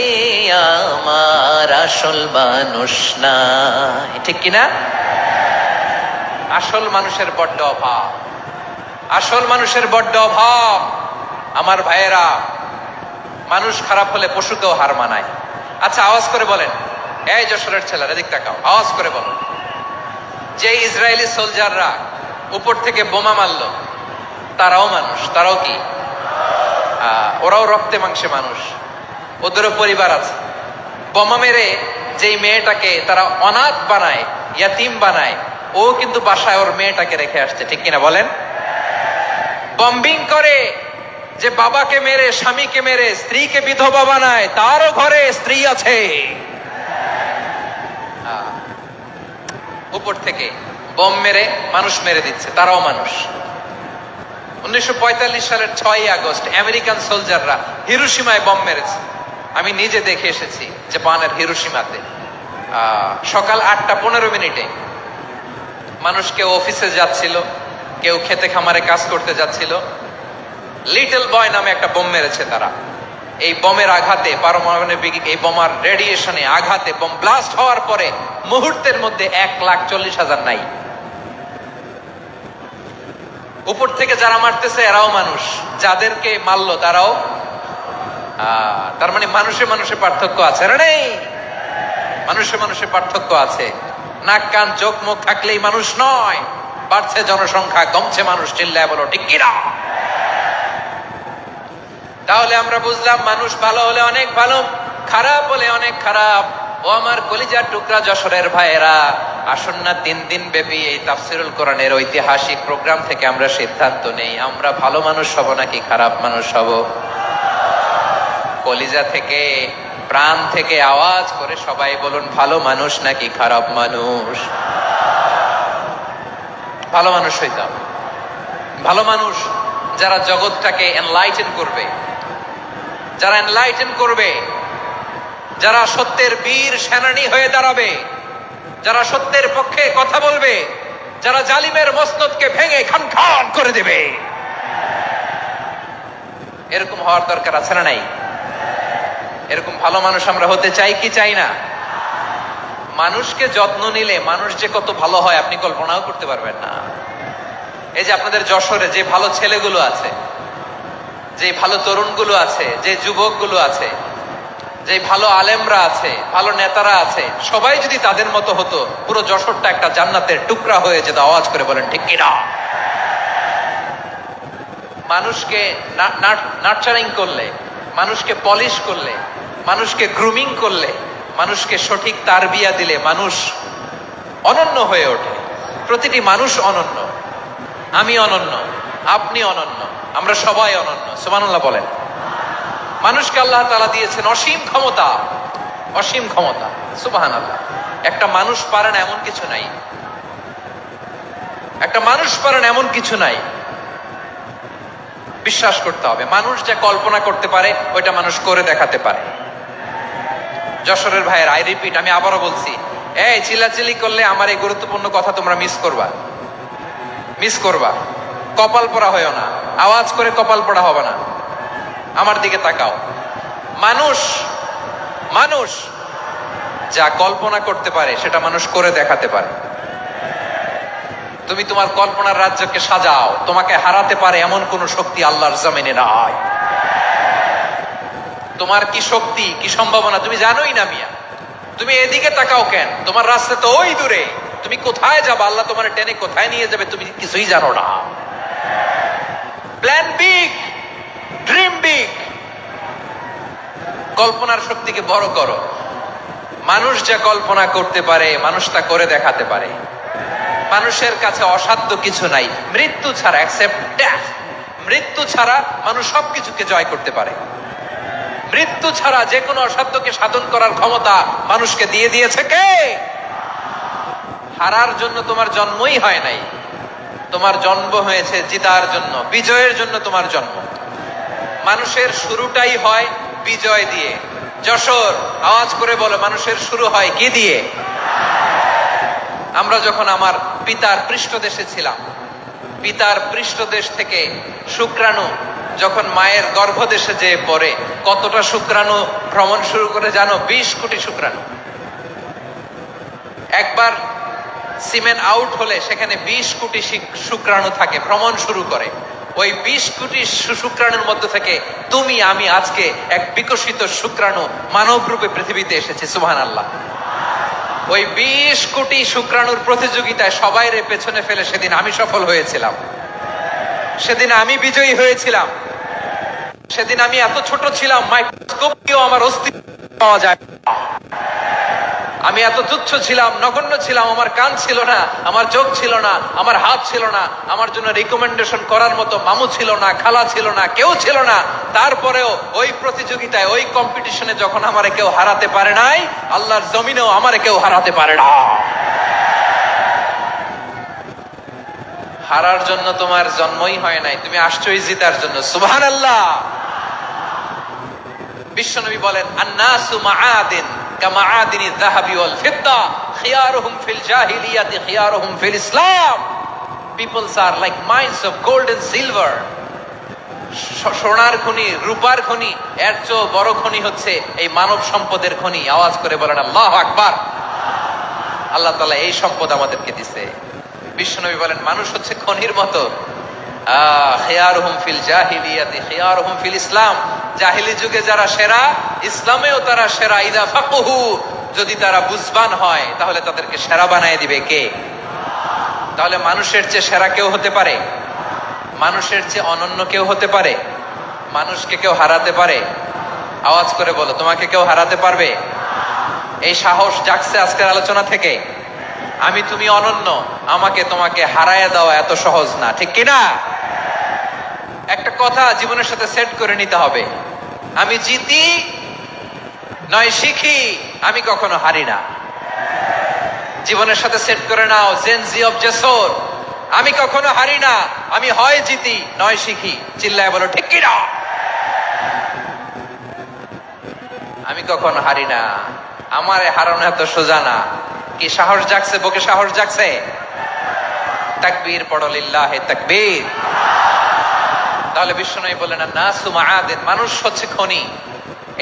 আমার আসল মানুষ নাই। ঠিক কিনা? আসল মানুষের বড্ড অভাব, আসল মানুষের বড্ড অভাব। আমার ভাইয়েরা, মানুষ খারাপ হলে পশুকেও হার মানায়। আচ্ছা, আওয়াজ করে বলেন, এই যশোরের ছেলেরা এদিক তাকাও, আওয়াজ করে বলো, যে ইসরায়েলি সোলজাররা উপর থেকে বোমা মারলো, তারাও মানুষ? তারাও কি? ওরাও রক্তে মাংসে মানুষ, ওদেরও পরিবার আছে। বোমা মেরে যেই মেয়েটাকে তারা অনাথ বানায়, ইয়াতিম বানায়, ও কিন্তু বাসায় ওর মেয়েটাকে রেখে আসছে। ঠিক কিনা বলেন? বম্বিং করে যে বাবাকে মেরে, স্বামীকে মেরে স্ত্রীকে বিধবা বানায়, তারও ঘরে স্ত্রী আছে। উপর থেকে বোম মেরে মানুষ মেরে দিচ্ছে, তারাও মানুষ। 1945 সালের 6ই আগস্ট আমেরিকান সোলজাররা হিরোশিমায় বোম মেরেছে। আমি নিজে দেখে এসেছি জাপানের হিরোশিমাতে। সকাল 8:15 মানুষ কেউ অফিসে যাচ্ছিল, কেউ খেতে খামারে কাজ করতে যাচ্ছিল। লিটল বয় নামে একটা বোম মেরেছে তারা। এই বোমের আঘাতে, পারমাণবিক এই বোমার রেডিয়েশনে আঘাতে, বোম ব্লাস্ট হওয়ার পরে মুহূর্তের মধ্যে 1,40,000 নাই। উপর থেকে যারা মারতেছে এরাও মানুষ, যাদেরকে মারলো তারাও। তার মানে মানুষে মানুষে পার্থক্য আছে না? নেই? মানুষে মানুষে পার্থক্য আছে। নাক কান চোখ মুখ থাকলেই মানুষ নয়। বাড়ছে জনসংখ্যা, কমছে মানুষ। চিল্লায় বলো ঠিক কিনা? তাহলে আমরা বুঝলাম, মানুষ ভালো হলে অনেক ভালো, খারাপ হলে অনেক খারাপ। ও আমার কলিজার টুকরা যশোরের ভাইয়েরা, আসুন না 3 দিন ব্যাপী এই তাফসিরুল কোরআনের ঐতিহাসিক প্রোগ্রাম থেকে আমরা সিদ্ধান্ত নেই, আমরা ভালো মানুষ হব নাকি খারাপ মানুষ হব। কলিজা থেকে, প্রাণ থেকে আওয়াজ করে সবাই বলুন, ভালো মানুষ নাকি খারাপ মানুষ? ভালো মানুষ হইতাম। ভালো মানুষ যারা জগৎটাকে এনলাইটেন করবে, যারা এনলাইটেন করবে, যারা সত্যের বীর সেনানী হয়ে দাঁড়াবে, যারা সত্যের পক্ষে কথা বলবে, যারা জালিমের মসনদকে ভেঙে খান খান করে দেবে। এরকম হওয়ার দরকার আছে না নাই? এরকম ভালো মানুষ আমরা হতে চাই কি চাই না? মানুষকে যত্ন নিলে মানুষ যে কত ভালো হয় আপনি কল্পনাও করতে পারবেন না। এই যে আপনাদের যশোরে যে ভালো ছেলেগুলো আছে, যে ভালো তরুণগুলো আছে, যে যুবকগুলো আছে, যে ভালো আলেমরা আছে, ভালো নেতারা আছে, সবাই যদি তাদের মতো হতো, পুরো যশোরটা একটা জান্নাতের টুকরা হয়ে যেত। আওয়াজ করে বলেন ঠিক কিনা? মানুষকে নার্চারিং করলে, মানুষকে পলিশ করলে, মানুষকে গ্রুমিং করলে, মানুষকে সঠিক তারবিয়া দিলে মানুষ অনন্য হয়ে ওঠে। প্রতিটি মানুষ অনন্য। আমি অনন্য, আপনি অনন্য, আমরা সবাই অনন্য। সুবহানাল্লাহ বলেন। মানুষকে আল্লাহ তাআলা দিয়েছেন অসীম ক্ষমতা, অসীম ক্ষমতা। সুবহানাল্লাহ। একটা মানুষ পারে না এমন কিছু নাই, একটা মানুষ পারে না এমন কিছু নাই। বিশ্বাস করতে হবে, মানুষ যা কল্পনা করতে পারে ওইটা মানুষ করে দেখাতে পারে। যশোরের ভাইয়ের, আই রিপিট, আমি আবারও বলছি, এই চিল্লাচিল্লি করলে আমার এই গুরুত্বপূর্ণ কথা তোমরা মিস করবা, মিস করবা। কপাল পড়া হয়েও না, আওয়াজ করে কপাল পড়া হবে না। আমার দিকে তাকাও। মানুষ, মানুষ যা কল্পনা করতে পারে সেটা মানুষ করে দেখাতে পারে। তুমি তোমার কল্পনার রাজ্যকে সাজাও, তোমাকে হারাতে পারে এমন কোন শক্তি আল্লাহর জমিনে নাই। তোমার কি শক্তি, কি সম্ভাবনা তুমি জানোই না মিয়া। তুমি এদিকে তাকাও কেন? তোমার রাস্তা তো ওই দূরে। তুমি কোথায় যাবে, আল্লাহ তোমার টেনে কোথায় নিয়ে যাবে তুমি কিছুই জানো না। Plan big, dream big. কল্পনার শক্তিকে বড় করো। মানুষ যা কল্পনা করতে পারে মানুষ তা করে দেখাতে পারে। মানুষের কাছে অসাধ্য কিছু নাই মৃত্যু ছাড়া, except death। মৃত্যু ছাড়া মানুষ সবকিছুকে জয় করতে পারে। মৃত্যু ছাড়া যে কোনো অসাধ্যকে সাধন করার ক্ষমতা মানুষকে দিয়ে দিয়েছে কে? হারার জন্য তোমার জন্মই হয় নাই, তোমার জন্ম হয়েছে জিতার জন্য, বিজয়ের জন্য তোমার জন্ম। মানুষের শুরুটাই হয় বিজয় দিয়ে। যশোর, আওয়াজ করে বলো, মানুষের শুরু হয় কি দিয়ে? আমরা যখন আমার পিতার পৃষ্ঠদেশে ছিলাম, পিতার পৃষ্ঠদেশ থেকে শুক্রাণু যখন মায়ের গর্ভদেশে যেয়ে পড়ে, কতটা শুক্রাণু ভ্রমণ শুরু করে জানো? 20 কোটি শুক্রাণু। একবার সিমেন আউট হলে সেখানে 20 কোটি শুক্রাণু থাকে, ভ্রমণ শুরু করে। ওই 20 কোটি শুক্রাণুর মধ্য থেকে তুমি আমি আজকে এক বিকশিত শুক্রাণু মানব রূপে পৃথিবীতে এসেছি। সুবহানাল্লাহ। ওই 20 কোটি শুক্রাণুর প্রতিযোগিতায় সবাইরে পেছনে ফেলে সেদিন আমি সফল হয়েছিলাম, সেদিন আমি বিজয়ী হয়েছিলাম। সেদিন আমি এত ছোট ছিলাম, মাইক্রোস্কোপ দিয়েও আমার অস্তিত্ব পাওয়া যায়। আমি এত তুচ্ছ ছিলাম, নগণ্য ছিলাম, আমার কান ছিল না, আমার চোখ ছিল না, আমার হাত ছিল না, আমার জন্য রিকমেন্ডেশন করার মতো মামু ছিল না, খালা ছিল না, কেউ ছিল না। তারপরেও ওই প্রতিযোগিতায়, ওই কম্পিটিশনে যখন আমারে কেউ হারাতে পারে নাই, আল্লাহর জমিনেও আমারে কেউ হারাতে পারে না। হারার জন্য তোমার জন্মই হয় নাই, তুমি আসছোই জিতার জন্য। সুবহানাল্লাহ। বিশ্বনবী বলেন, আন্নাসু মাআদিন কামাআদিনি যাহাবি ওয়াল ফিদ্দা খিয়ারুহুম ফিল জাহিলিয়াতি খিয়ারুহুম ফিল ইসলাম। Peoples are like mines of gold and silver. সোনার খনি, রূপার খনি, এর চেয়ে বড় খনি হচ্ছে এই মানব সম্পদের খনি। আওয়াজ করে বলেন আল্লাহু আকবার। আল্লাহ তাআলা এই সম্পদ আমাদেরকে দিয়েছে। বিশ্বনবী বলেন, মানুষ হচ্ছে খনির মতো। খিয়ারুহুম ফিল জাহিলিয়াতি খিয়ারুহুম ফিল ইসলাম। জাহিলি যুগে যারা সেরা, ইসলামেও তারা সেরা। ইদা ফাকুহু, যদি তারা বুঝবান হয় তাহলে তাদেরকে সেরা বানায় দিবে কে? তাহলে মানুষের চেয়ে সেরা কেউ হতে পারে? মানুষের চেয়ে অনন্য কেউ হতে পারে? মানুষকে কেউ হারাতে পারে? আওয়াজ করে বলো, তোমাকে কেউ হারাতে পারবে? এই সাহস জাগছে আজকের আলোচনা থেকে। আমি তুমি অনন্য, আমাকে তোমাকে হারায় দেওয়া এত সহজ না, ঠিক কিনা? একটা কথা জীবনের সাথে সেট করে নিতে হবে, আমি জিতি নয় শিখি, আমি কখনো হারি না। জীবনের সাথে সেট করে নাও, জেনজি অফ জেসর, আমি কখনো হারি না, আমি হয় জিতি নয় শিখি। চিল্লায় বলো ঠিক কিনা? আমি কখনো হারি না, আমার হারানো এত সোজা না। কি সাহস জাগছে? বুকে সাহস জাগছে? তাকবীর পড়ো, লিল্লাহে তাকবীর। তাহলে বিশ্বনবী বলেন, নাসু মাআদিন, মানুষ হচ্ছে খনি।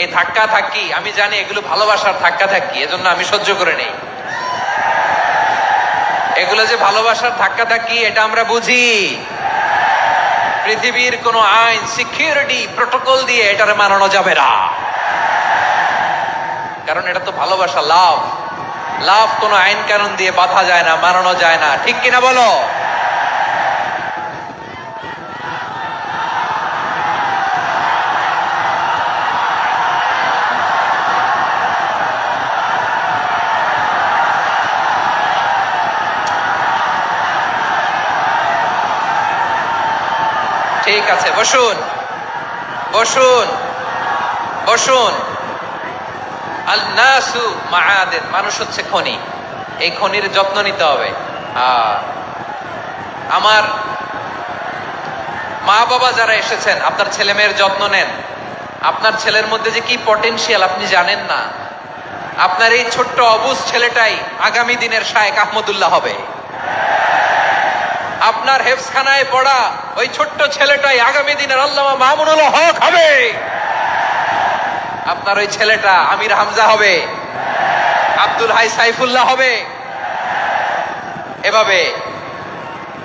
এই ধাক্কা ধাক্কি, আমি জানি এগুলো ভালোবাসার ধাক্কা ধাক্কি, এজন্য আমি সহ্য করে নেই। এগুলো যে ভালোবাসার ধাক্কা ধাক্কি, এটা আমরা বুঝি। পৃথিবীর কোন আইন, সিকিউরিটি, প্রটোকল দিয়ে এটারে মানানো যাবে না, কারণ এটা তো ভালোবাসা, লাভ। লাভ কোন আইন কানুন দিয়ে বাধা যায় না, মানানো যায় না, ঠিক কিনা বলো? ঠিক আছে, বসুন বসুন বসুন। আল নাসু মাআদিন, মানুষ হচ্ছে খনি। এই খনির যত্ন নিতে হবে। আমার মা বাবা যারা এসেছেন, আপনার ছেলে মেয়ের যত্ন নেন। আপনার ছেলের মধ্যে যে কি পটেনশিয়াল আপনি জানেন না। আপনার এই ছোট্ট অবুঝ ছেলেটাই আগামী দিনের শায়েখ আহমদুল্লাহ হবে। আপনার হেফজখানায় পড়া ওই ছোট্ট ছেলেটাই আগামী দিনের আল্লামা মামুনুল হক হবে। আপনার ওই ছেলেটা আমির হামজা হবে, আব্দুল হাই সাইফুল্লাহ হবে। এভাবে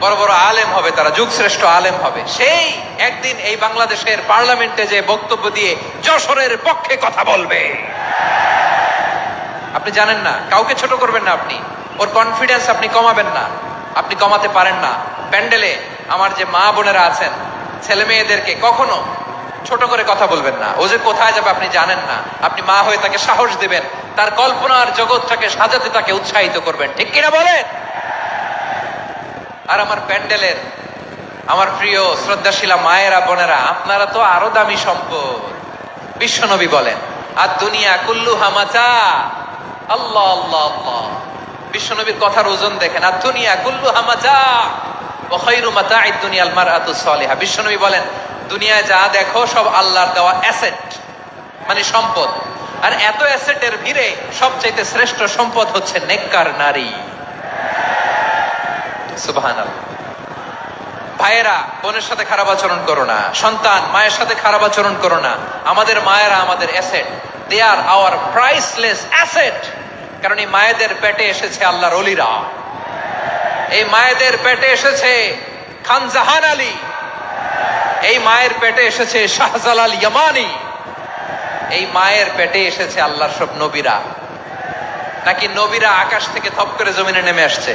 বড় বড় আলেম হবে, তারা যুগশ্রেষ্ঠ আলেম হবে। সেই একদিন এই বাংলাদেশের পার্লামেন্টে যে বক্তব্য দিয়ে যশোরের পক্ষে কথা বলবে। আপনি জানেন না, কাউকে ছোট করবেন না আপনি, ওর কনফিডেন্স আপনি কমাবেন না, আপনি কমাতে পারেন না। প্যান্ডেলে আমার যে মা বোনেরা আছেন, ছেলে মেয়েদেরকে কখনো ছোট করে কথা বলবেন না। ও যে কোথায় যাবে আপনি জানেন না, আপনি মা হয়ে তাকে সাহস দিবেন, তার কল্পনার জগৎটাকে সাজাতে তাকে উৎসাহিত করবেন, ঠিক কিনা বলেন? আর আমার প্যান্ডেলের আমার প্রিয় শ্রদ্ধাশীলা মায়েরা বোনেরা, আপনারা তো আরো দামি সম্পদ। বিশ্বনবী বলেন, আর দুনিয়া কুল্লু হামাচা। আল্লাহ আল্লাহ আল্লাহ, বিশ্বনবীর কথার ওজন দেখেন। আর দুনিয়া কুল্লু হামাচা ওয়া খায়রু মাতা'আদ দুনিয়াল মারআতুস সালিহা। বিশ্বনবী বলেন, দুনিয়ায় যা দেখো সব আল্লাহর দেওয়া অ্যাসেট, মানে সম্পদ। আর এত অ্যাসেটের ভিড়ে সবচাইতে শ্রেষ্ঠ সম্পদ হচ্ছে নেককার নারী। সুবহানাল্লাহ। ভাইয়েরা বোনের সাথে খারাপ আচরণ করো না, সন্তান মায়ের সাথে খারাপ আচরণ করো না। আমাদের মায়েরা আমাদের asset, they are our priceless asset. কারণ এই মায়েদের পেটে এসেছে আল্লাহর ওলিরা, এই মায়েদের পেটে এসেছে খান জাহান আলী, এই মায়ের পেটে এসেছে শাহজালাল ইয়ামানি, এই মায়ের পেটে এসেছে আল্লাহর সব নবীরা। নাকি নবীরা আকাশ থেকে থপ করে জমিনে নেমে আসছে?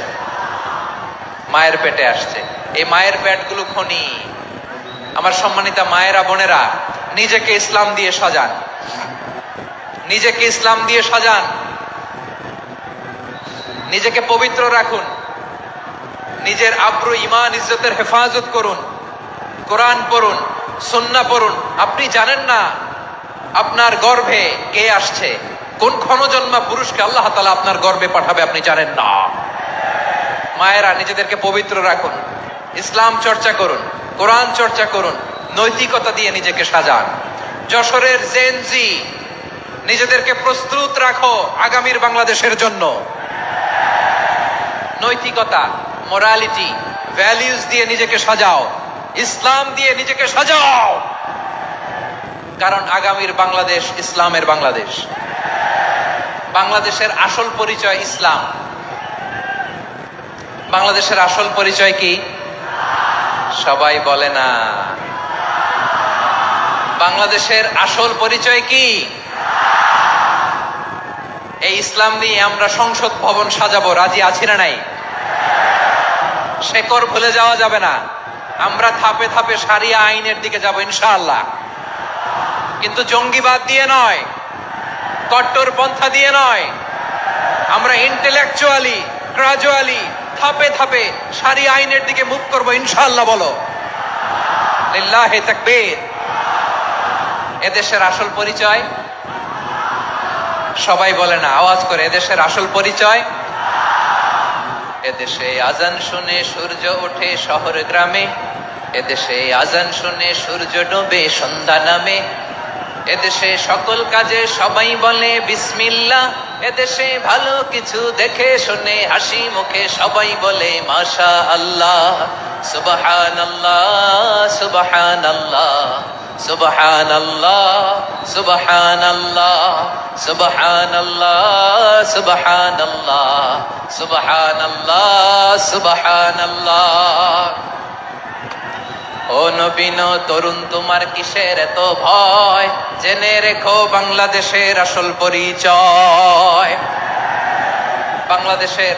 মায়ের পেটে আসছে। এই মায়ের পেটগুলো খনি। আমার সম্মানিতা মায়েরা বোনেরা, নিজেকে ইসলাম দিয়ে সাজান, নিজেকে ইসলাম দিয়ে সাজান, নিজেকে পবিত্র রাখুন, নিজের আব্রু ইমান ইজ্জতের হেফাজত করুন, কোরআন পড়ুন, সুন্নাহ পড়ুন। আপনি জানেন না আপনার গর্ভে কে আসছে, কোন ক্ষণজন্মা পুরুষকে আল্লাহ তাআলা আপনার গর্ভে পাঠাবে আপনি জানেন না। মায়েরা নিজেদেরকে পবিত্র রাখুন, ইসলাম চর্চা করুন, কোরআন চর্চা করুন, নৈতিকতা দিয়ে নিজেকে সাজান। যশোরের জেনজি, নিজেদেরকে প্রস্তুত রাখো আগামীর বাংলাদেশের জন্য। নৈতিকতা, মোরালিটি, ভ্যালিউজ দিয়ে নিজেকে সাজাও, ইসলাম দিয়ে নিজেকে সাজাও। কারণ আগামীর বাংলাদেশ ইসলামের বাংলাদেশ। বাংলাদেশের আসল পরিচয় ইসলাম। বাংলাদেশের আসল পরিচয় কি? সবাই বলে না। বাংলাদেশের আসল পরিচয় কি? এই ইসলাম নিয়ে আমরা সংসদ ভবন সাজাবো, রাজি আছি না নাই? শেকড় ভুলে যাওয়া যাবে না। আমরা ধাপে ধাপে শারিয়া আইনের দিকে যাব ইনশাআল্লাহ, কিন্তু জঙ্গিবাদ দিয়ে নয়, কট্টরপন্থা দিয়ে নয়। আমরা ইন্টেলেকচুয়ালি, গ্রাজুয়ালি, ধাপে ধাপে শারিয়া আইনের দিকে মুভ করবো ইনশাআল্লাহ। বলো লিল্লাহি তাকবীর। এদেশের আসল পরিচয় সবাই বলে না, আওয়াজ করে, এদেশের আসল পরিচয়। এদেশে আজান শুনে সূর্য ওঠে শহর গ্রামে, এদেশে আজান শুনে সূর্য ডোবে সন্ধ্যা নামে, এদেশে সকল কাজে সবাই বলে বিসমিল্লাহ, এদেশে ভালো কিছু দেখে শুনে হাসি মুখে সবাই বলে মাশা আল্লাহ। সুবহানাল্লাহ সুবহানাল্লাহ সুবহানাল্লাহ সুবহানাল্লাহ সুবহানাল্লাহ সুবহানাল্লাহ সুবহানাল্লাহ সুবহানাল্লাহ। ও নবীন তরুণ, তোমার কিসের এত ভয়? জেনে রেখো বাংলাদেশের আসল পরিচয়। বাংলাদেশের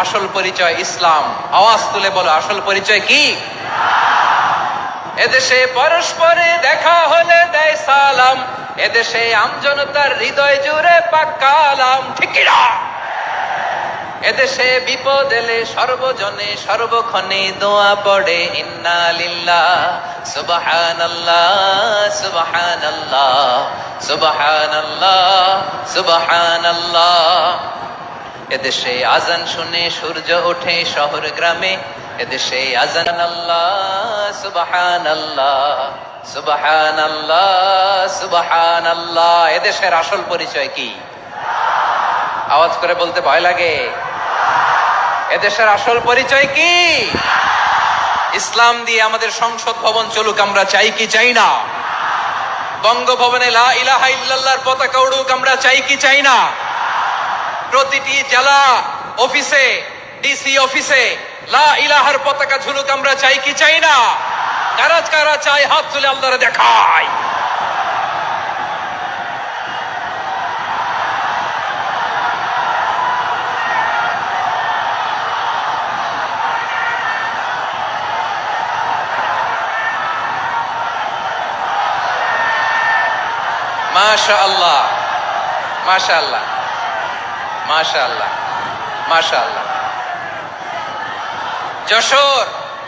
আসল পরিচয় ইসলাম। আওয়াজ তুলে বলো, আসল পরিচয় কি? এদেশে পরস্পরে দেখা হলে দেয় সালাম, এদেশে আমজনতার হৃদয় জুড়ে পাক্কালাম, ঠিক কি না? এদেশে বিপদ এলে সর্বজনে সর্বক্ষণে দোয়া পড়ে ইন্না লিল্লাহ সুবহানাল্লাহ সুবহানাল্লাহ সুবহানাল্লাহ সুবহানাল্লাহ। এদেশে আজান শুনে সূর্য ওঠে শহর গ্রামে, এদেশে আজান আল্লাহ সুবহানাল্লাহ সুবহানাল্লাহ সুবহানাল্লাহ। এদেশের আসল পরিচয় কি? আওয়াজ করে বলতে ভয় লাগে। এদেশের আসল পরিচয় কি? ইসলাম দিয়ে আমাদের সংসদ ভবন চলুক, আমরা চাই কি চাই না? বঙ্গভবনে লা ইলাহা ইল্লাল্লাহর পতাকা উড়ুক, আমরা চাই কি চাই না? প্রতিটি জেলা অফিসে, ডিসি অফিসে লা ইলাহার পতাকা ঝুলুক, আমরা চাই কি চাই না? কারা কারা চাই হাত তুলে আল্লাহরে দেখায়। মাশাআল্লাহ মাশাআল্লাহ। মাশাআল্লাহ, মাশাআল্লাহ। যশোর,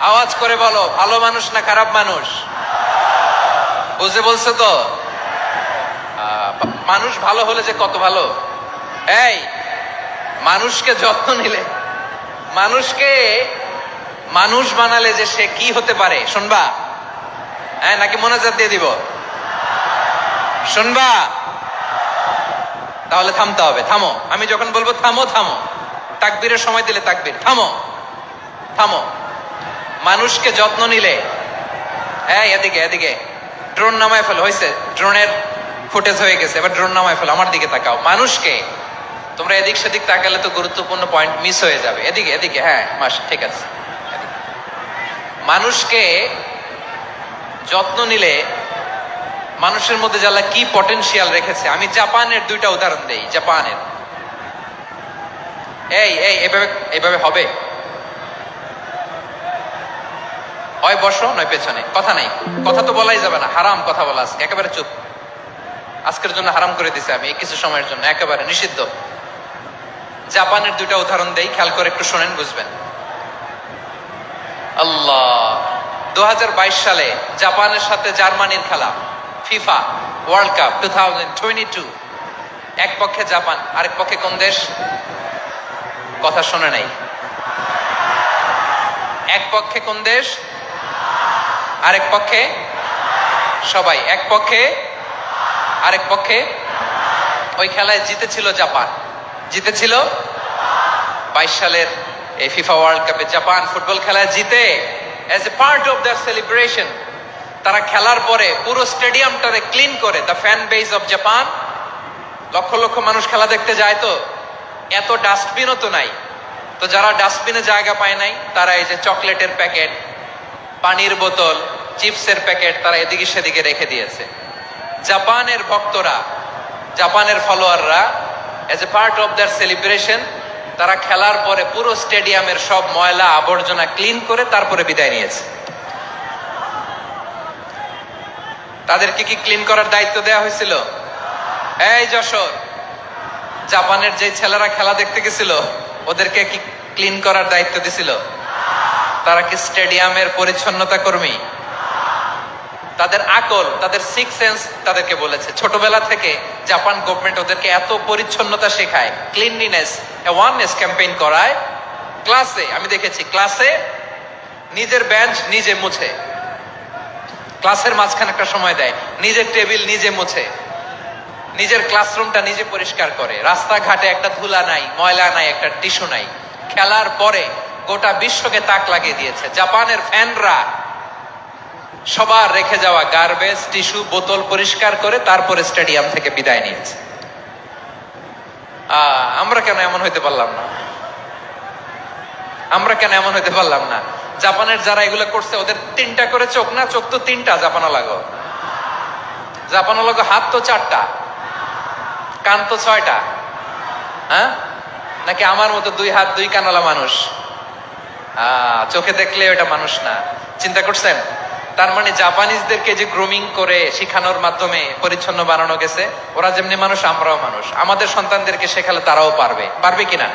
আওয়াজ করে বলো, ভালো মানুষ না খারাপ মানুষ? বুঝে বলছো তো? মানুষ ভালো হলে যে কত ভালো। এই মানুষকে যত্ন নিলে, মানুষকে মানুষ বানালে যে সে কি হতে পারে শুনবা? হ্যাঁ, নাকি মোনাজাত দিয়ে দিব? শুনবা? তাহলে থামতে হবে। থামো, আমি যখন বলবো থামো থামো, তাকবীরের সময় দিলে তাকবীর, থামো থামো। মানুষকে যত্ন নিলে, হ্যাঁ এদিকে এদিকে, ড্রোন নামায় ফেলো। হয়েছে, ড্রোনের ফুটেজ হয়ে গেছে, এবার ড্রোন নামায় ফেলো। আমার দিকে তাকাও। মানুষকে, তোমরা এদিক সেদিক তাকালে তো গুরুত্বপূর্ণ পয়েন্ট মিস হয়ে যাবে। এদিকে এদিকে, হ্যাঁ মাস, ঠিক আছে। মানুষকে যত্ন নিলে মানুষের মধ্যে যারা কি পটেনশিয়াল রেখেছে। আমি জাপানের দুইটা উদাহরণ দেই। জাপানের, এই এই এভাবে এভাবে হবে, হয় বসো নয় পেছনে, কথা নাই, কথা তো বলাই যাবে না, হারাম কথা বলা আজকে, একেবারে চুপ। আজকের জন্য হারাম করে দিছে আমি, কিছু সময়ের জন্য একেবারে নিষিদ্ধ। জাপানের দুইটা উদাহরণ দেই, খেয়াল করে একটু শোনেন, বুঝবেন। আল্লাহ, 2022 সালে জাপানের সাথে জার্মানির খেলা, ফিফা ওয়ার্ল্ড কাপ 2022। এক পক্ষে জাপান, আরেক পক্ষে কোন দেশ? কথা শোনে নাই। এক পক্ষে কোন দেশ, আরেক পক্ষে? সবাই এক পক্ষে, আরেক পক্ষে। ওই খেলায় জিতেছিল জাপান, জিতেছিল 22 সালের এই ফিফা ওয়ার্ল্ড কাপে। জাপান ফুটবল খেলায় জিতে, as a part of the celebration তারা খেলার পরে পুরো স্টেডিয়ামটারে ক্লিন করে। The fan base of Japan, lakh lakh মানুষ খেলা দেখতে যায়, তো এত ডাস্টবিনও তো নাই। তো যারা ডাস্টবিনে জায়গা পায় নাই, তারা এই যে চকলেটের প্যাকেট, পানির বোতল, চিপসের প্যাকেট তারা এদিকে সেদিকে রেখে দিয়েছে। জাপানের ভক্তরা, জাপানের ফলোয়াররা, as a part of their celebration তারা খেলার পরে পুরো স্টেডিয়ামের সব ময়লা আবর্জনা ক্লিন করে তারপরে বিদায় নিয়েছে। তাদেরকে কি ক্লিন করার দায়িত্ব দেওয়া হয়েছিল? এই যশোর, জাপানের যে ছেলেরা খেলা দেখতে গেছিল ওদেরকে কি ক্লিন করার দায়িত্ব দিছিল? তারা কি স্টেডিয়ামের পরিচ্ছন্নতা কর্মী? তাদের আকল, তাদের সিক্স সেন্স তাদেরকে বলেছে। ছোটবেলা থেকে জাপান গভর্নমেন্ট ওদেরকে এত পরিচ্ছন্নতা শেখায়, ক্লিনলিনেস অ্যাওয়ারনেস ক্যাম্পেইন করায়। ক্লাসে আমি দেখেছি, ক্লাসে নিজের বেঞ্চ নিজে মুছে, ক্লাসের মাঝখানে একটা সময় দেয়, নিজের টেবিল নিজে মুছে, নিজের ক্লাসরুমটা নিজে পরিষ্কার করে। রাস্তাঘাটে একটা ধুলা নাই, ময়লা নাই, একটা টিস্যু নাই। খেলার পরে গোটা বিশ্বকে তাক লাগিয়ে দিয়েছে। জাপানের ফ্যানরা সবার রেখে যাওয়া গার্বেজ, টিস্যু, বোতল পরিষ্কার করে তারপরে স্টেডিয়াম থেকে বিদায় নিয়েছে। আমরা কেন এমন হইতে পারলাম না? আমরা কেন এমন হইতে পারলাম না? জাপানের যারা এগুলো করছে ওদের 3টা করে চোখ না? চোখ তো 3টা জাপানো লাগো, জাপানো লাগো। হাত তো 4টা, কান তো 6টা। হ্যাঁ, নাকি আমার মতো 2 হাত 2 কানওয়ালা মানুষ? চোখে দেখলে ওটা মানুষ না। চিন্তা করছেন? তার মানে জাপানিজদেরকে যে গ্রুমিং করে শিখানোর মাধ্যমে পরিচ্ছন্ন বানানো গেছে, ওরা যেমনি মানুষ আমরাও মানুষ। আমাদের সন্তানদেরকে শেখালে তারাও পারবে, পারবে কিনা?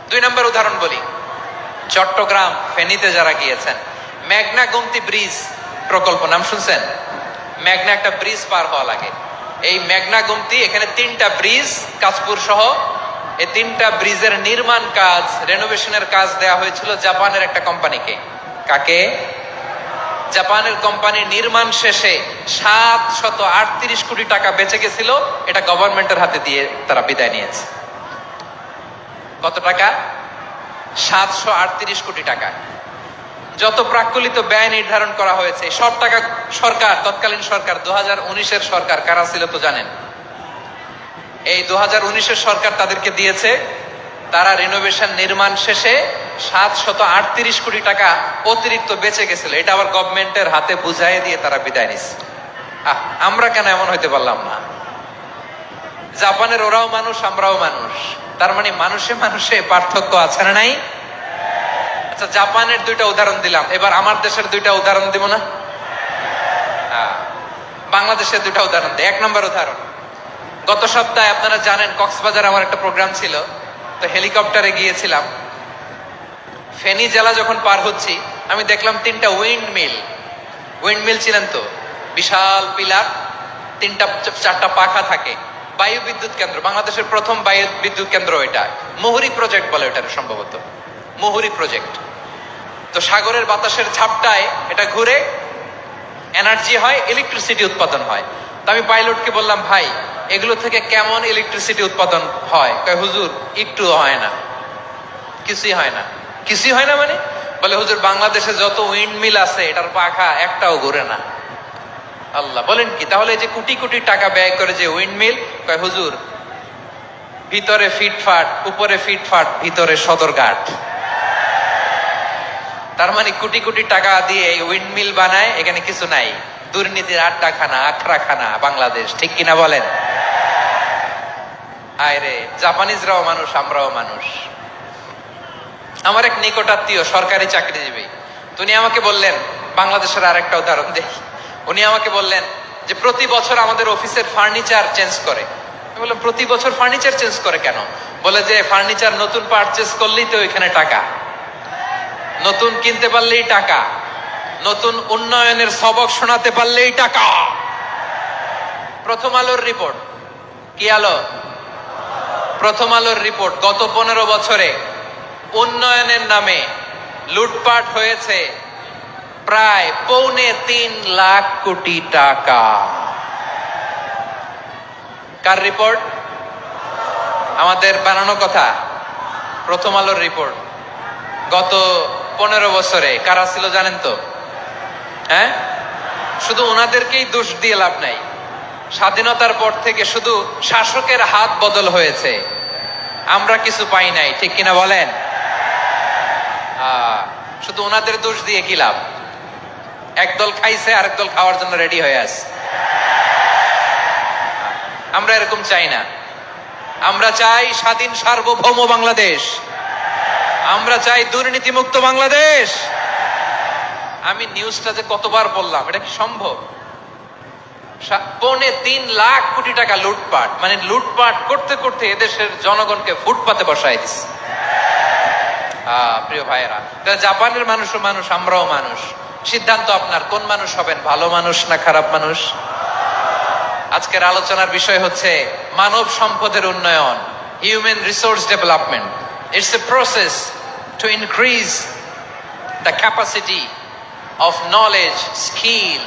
2 নম্বর উদাহরণ বলি। চট্টগ্রাম ফেনীতে যারা গিয়েছেন, মেঘনা গোমতী ব্রিজ প্রকল্প নাম শুনছেন? মেঘনা একটা ব্রিজ পার হওয়া লাগে। এই মেঘনা গোমতী, এখানে 3টা ব্রিজ কাঁচপুর সহ, এই 3টা ব্রিজের নির্মাণ কাজ, রেনোভেশনের কাজ দেয়া হয়েছিল জাপানের একটা কোম্পানিকে। কাকে? জাপানের কোম্পানির নির্মাণ শেষে 738 কোটি টাকা বেঁচে গেছিল, এটা গভর্নমেন্টের হাতে দিয়ে তারা বিদায় নিয়েছে। কত টাকা? 738 কোটি টাকা। যত প্রাক্কলিত ব্যয় নির্ধারণ করা হয়েছে সব টাকা সরকার, তৎকালীন সরকার 2019-এর সরকার, কারা ছিল তো জানেন? এই 2019-এর সরকার তাদেরকে দিয়েছে। তারা রিনোভেশন নির্মাণ শেষে 738 কোটি টাকা অতিরিক্ত বেঁচে গেছিল, এটা আবার গভর্নমেন্টের হাতে বুঝাই দিয়ে তারা বিদায় নিচ্ছে। আমরা কেন এমন হইতে পারলাম না? জাপানের ওরাও মানুষ, আমরাও মানুষ। তার মানে মানুষে মানুষে পার্থক্য আছে না নাই? আচ্ছা, জাপানের 2টা উদাহরণ দিলাম, এবার আমার দেশের 2টা উদাহরণ দিব না? বাংলাদেশের 2টা উদাহরণ দিই। 1 নম্বর উদাহরণ, গত সপ্তাহে আপনারা জানেন কক্সবাজার আমার একটা প্রোগ্রাম ছিল, তো হেলিকপ্টারে গিয়েছিলাম। ফেনী জেলা যখন পার হচ্ছি আমি দেখলাম 3টা উইন্ড মিল ছিলেন তো, বিশাল পিলার, 3টা-4টা পাখা থাকে। বায়ু বিদ্যুৎ কেন্দ্র, বাংলাদেশের প্রথম বায়ু বিদ্যুৎ কেন্দ্র এটা, মুহুরী প্রজেক্ট বলে এটা সম্ভবত, মুহুরী প্রজেক্ট। তো সাগরের বাতাসের ঝাপটায় এটা ঘুরে এনার্জি হয়, ইলেকট্রিসিটি উৎপাদন হয়। তো আমি পাইলটকে বললাম, ভাই এগুলো থেকে কেমন ইলেকট্রিসিটি উৎপাদন হয়? কয় হুজুর একটু হয় না, কিছুই হয় না। কিছুই হয় না মানে? বলে হুজুর বাংলাদেশে যত উইন্ড মিল আছে এটার পাখা একটাও ঘুরে না। আল্লাহ, বলেন কি? তাহলে যে কোটি কোটি টাকা ব্যয় করে যে উইন্ড মিল, কয় হুজুর ভিতরে ফিটফাট, উপরে ফিটফাট, ভিতরে সদরঘাট। তার মানে কোটি কোটি টাকা দিয়ে এই উইন্ড মিল বানায়, এখানে কিছু নাই। দুর্নীতির আড্ডাখানা, আখড়াখানা বাংলাদেশ, ঠিক কিনা বলেন? আয় রে, জাপানিজরাও মানুষ, আমরাও মানুষ। আমার এক নিকটাত্মীয় সরকারি চাকরিজীবী, উনি আমাকে বললেন, বাংলাদেশের আরেকটা উদাহরণ দেখি। উনি আমাকে বললেন যে প্রতি বছর আমাদের অফিসের ফার্নিচার চেঞ্জ করে। আমি বললাম প্রতি বছর ফার্নিচার চেঞ্জ করে কেন? বলে যে ফার্নিচার নতুন পারচেজ করলেই তো এখানে টাকা, নতুন কিনতে পারলেই টাকা, নতুন উন্নয়নের সবক শোনাতে পারলেই টাকা। প্রথম আলোর রিপোর্ট, কি আলো? প্রথম আলোর রিপোর্ট, গত 15 বছরে উন্নয়নের নামে লুটপাট হয়েছে প্রায় 3.25 লাখ কোটি টাকা। কার রিপোর্ট? আমাদের বানানো কথা, প্রথম আলোর রিপোর্ট। গত 15 বছরে কারা ছিল জানেন তো? হ্যাঁ, শুধু ওনাদেরকেই দোষ দিয়ে লাভ নাই। স্বাধীনতার পর থেকে শুধু শাসকের হাত বদল হয়েছে, আমরা কিছু পাই নাই, ঠিক কিনা বলেন? শুধু ওনাদের দোষ দিয়ে কি লাভ? একদল খাইছে, আরেক দল খাওয়ার জন্য রেডি হয়ে আছে। আমরা এরকম চাই না। আমরা চাই স্বাধীন সার্বভৌম বাংলাদেশ, আমরা চাই দুর্নীতিমুক্ত বাংলাদেশ। আমি নিউজটা যে কতবার বললাম, এটা কি সম্ভব? 3.25 লাখ কোটি টাকা লুটপাট, মানে লুটপাট করতে করতে এদেশের জনগণকে ফুটপাতে বসায় দিচ্ছে। প্রিয় ভাইয়েরা, জাপানের মানুষও মানুষ, আমরাও মানুষ। সিদ্ধান্ত আপনার, কোন মানুষ হবেন, ভালো মানুষ না খারাপ মানুষ? আজকের আলোচনার বিষয় হচ্ছে মানব সম্পদের উন্নয়ন, human resource development. It's a process to increase the capacity of knowledge, skill,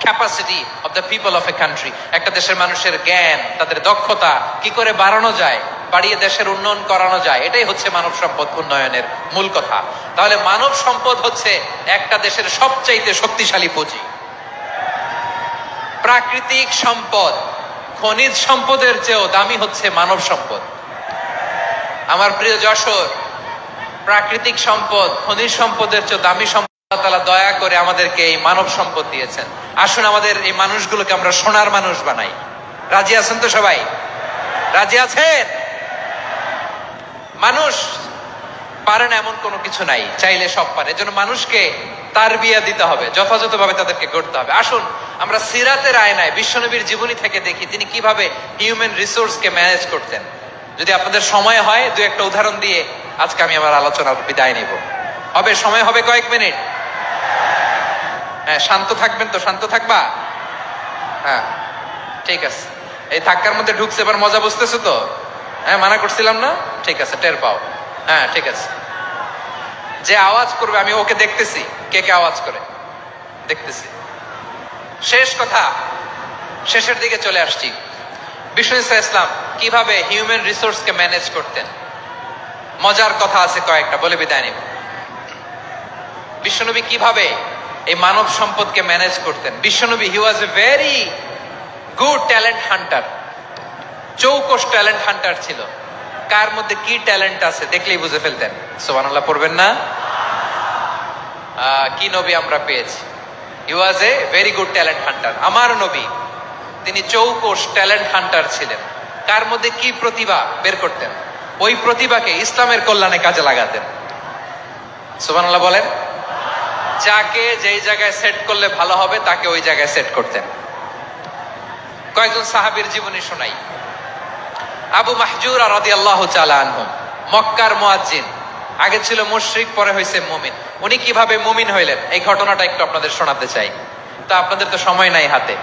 capacity of the people of a country. একটা দেশের মানুষের জ্ঞান, তাদের দক্ষতা কি করে বাড়ানো যায়, বাড়িয়ে দেশের উন্নয়ন করানো যায়, এটাই হচ্ছে মানব সম্পদ উন্নয়নের মূল কথা। তাহলে মানব সম্পদ হচ্ছে একটা দেশের সবচাইতে শক্তিশালী পুঁজি। প্রাকৃতিক সম্পদ, খনিজ সম্পদের চেয়েও দামি হচ্ছে মানব সম্পদ। আমার প্রিয় যশোর, প্রাকৃতিক সম্পদ, খনিজ সম্পদের চেয়ে দামি সম্পদ আল্লাহ তাআলা দয়া করে আমাদেরকে এই মানব সম্পদ দিয়েছেন। আসুন আমাদের এই মানুষগুলোকে আমরা সোনার মানুষ বানাই। রাজি আছেন তো সবাই? রাজি আছেন? মানুষ পারে না এমন কোনো কিছু নাই, চাইলে সব পারে। এজন্য মানুষকে তারবিয়া দিতে হবে, যথাযথভাবে তাদেরকে গড়তে হবে। আসুন আমরা সিরাতের আয়নায় বিশ্বনবীর জীবনী থেকে দেখি তিনি কিভাবে হিউম্যান রিসোর্সকে ম্যানেজ করতেন। যদি আপনাদের সময় হয়, দু একটা উদাহরণ দিয়ে আজকে আমি আমার আলোচনার বিদায় নিব। হবে সময় হবে কয়েক মিনিট? হ্যাঁ, শান্ত থাকবেন তো? শান্ত থাকবা? হ্যাঁ, ঠিক আছে। এই ধাক্কার মধ্যে ঢুকছে, এবার মজা বুঝতেছো তো? হ্যাঁ, মানা করছিলাম না? ঠিক আছে, টের পাও। হ্যাঁ, ঠিক আছে। যে আওয়াজ করবে আমি ওকে দেখতেছি, কে কে আওয়াজ করে দেখতেছি। শেষ কথা, শেষের দিকে চলে আসছি। বিষ্ণু ইসলাম কিভাবে হিউম্যান রিসোর্সকে ম্যানেজ করতেন, মজার কথা আছে কয়েকটা, বলে বিদায় নিব। বিশ্বনবী কিভাবে এই মানব সম্পদকে ম্যানেজ করতেন। বিশ্বনবী, he was a very good talent hunter, চৌকস ট্যালেন্ট হান্টার ছিল। কার মধ্যে কি ট্যালেন্ট আছে দেখলেই বুঝে ফেলতেন। সুবহানাল্লাহ পড়বেন না? কি নবী আমরা পেয়েছি। He was a very good talent hunter. আমার নবী, তিনি চৌকস ট্যালেন্ট হান্টার ছিলেন। কার মধ্যে কি প্রতিভা বের করতেন, ওই প্রতিভাকে ইসলামের কল্যাণে কাজে লাগাতেন। সুবহানাল্লাহ বলেন। যাকে যেই জায়গায় সেট করলে ভালো হবে তাকে ওই জায়গায় সেট করতেন। কয়েকজন সাহাবীর জীবনী শোনাই। আবু মাহজুরা রাদিয়াল্লাহু তাআলা আনহু, মক্কার মুয়াজ্জিন, আগে ছিল মুশরিক, পরে হয়েছে মুমিন। উনি কিভাবে মুমিন হইলেন এই ঘটনাটা একটু আপনাদের শোনাতে চাই। তা আপনাদের তো সময় নাই হাতে।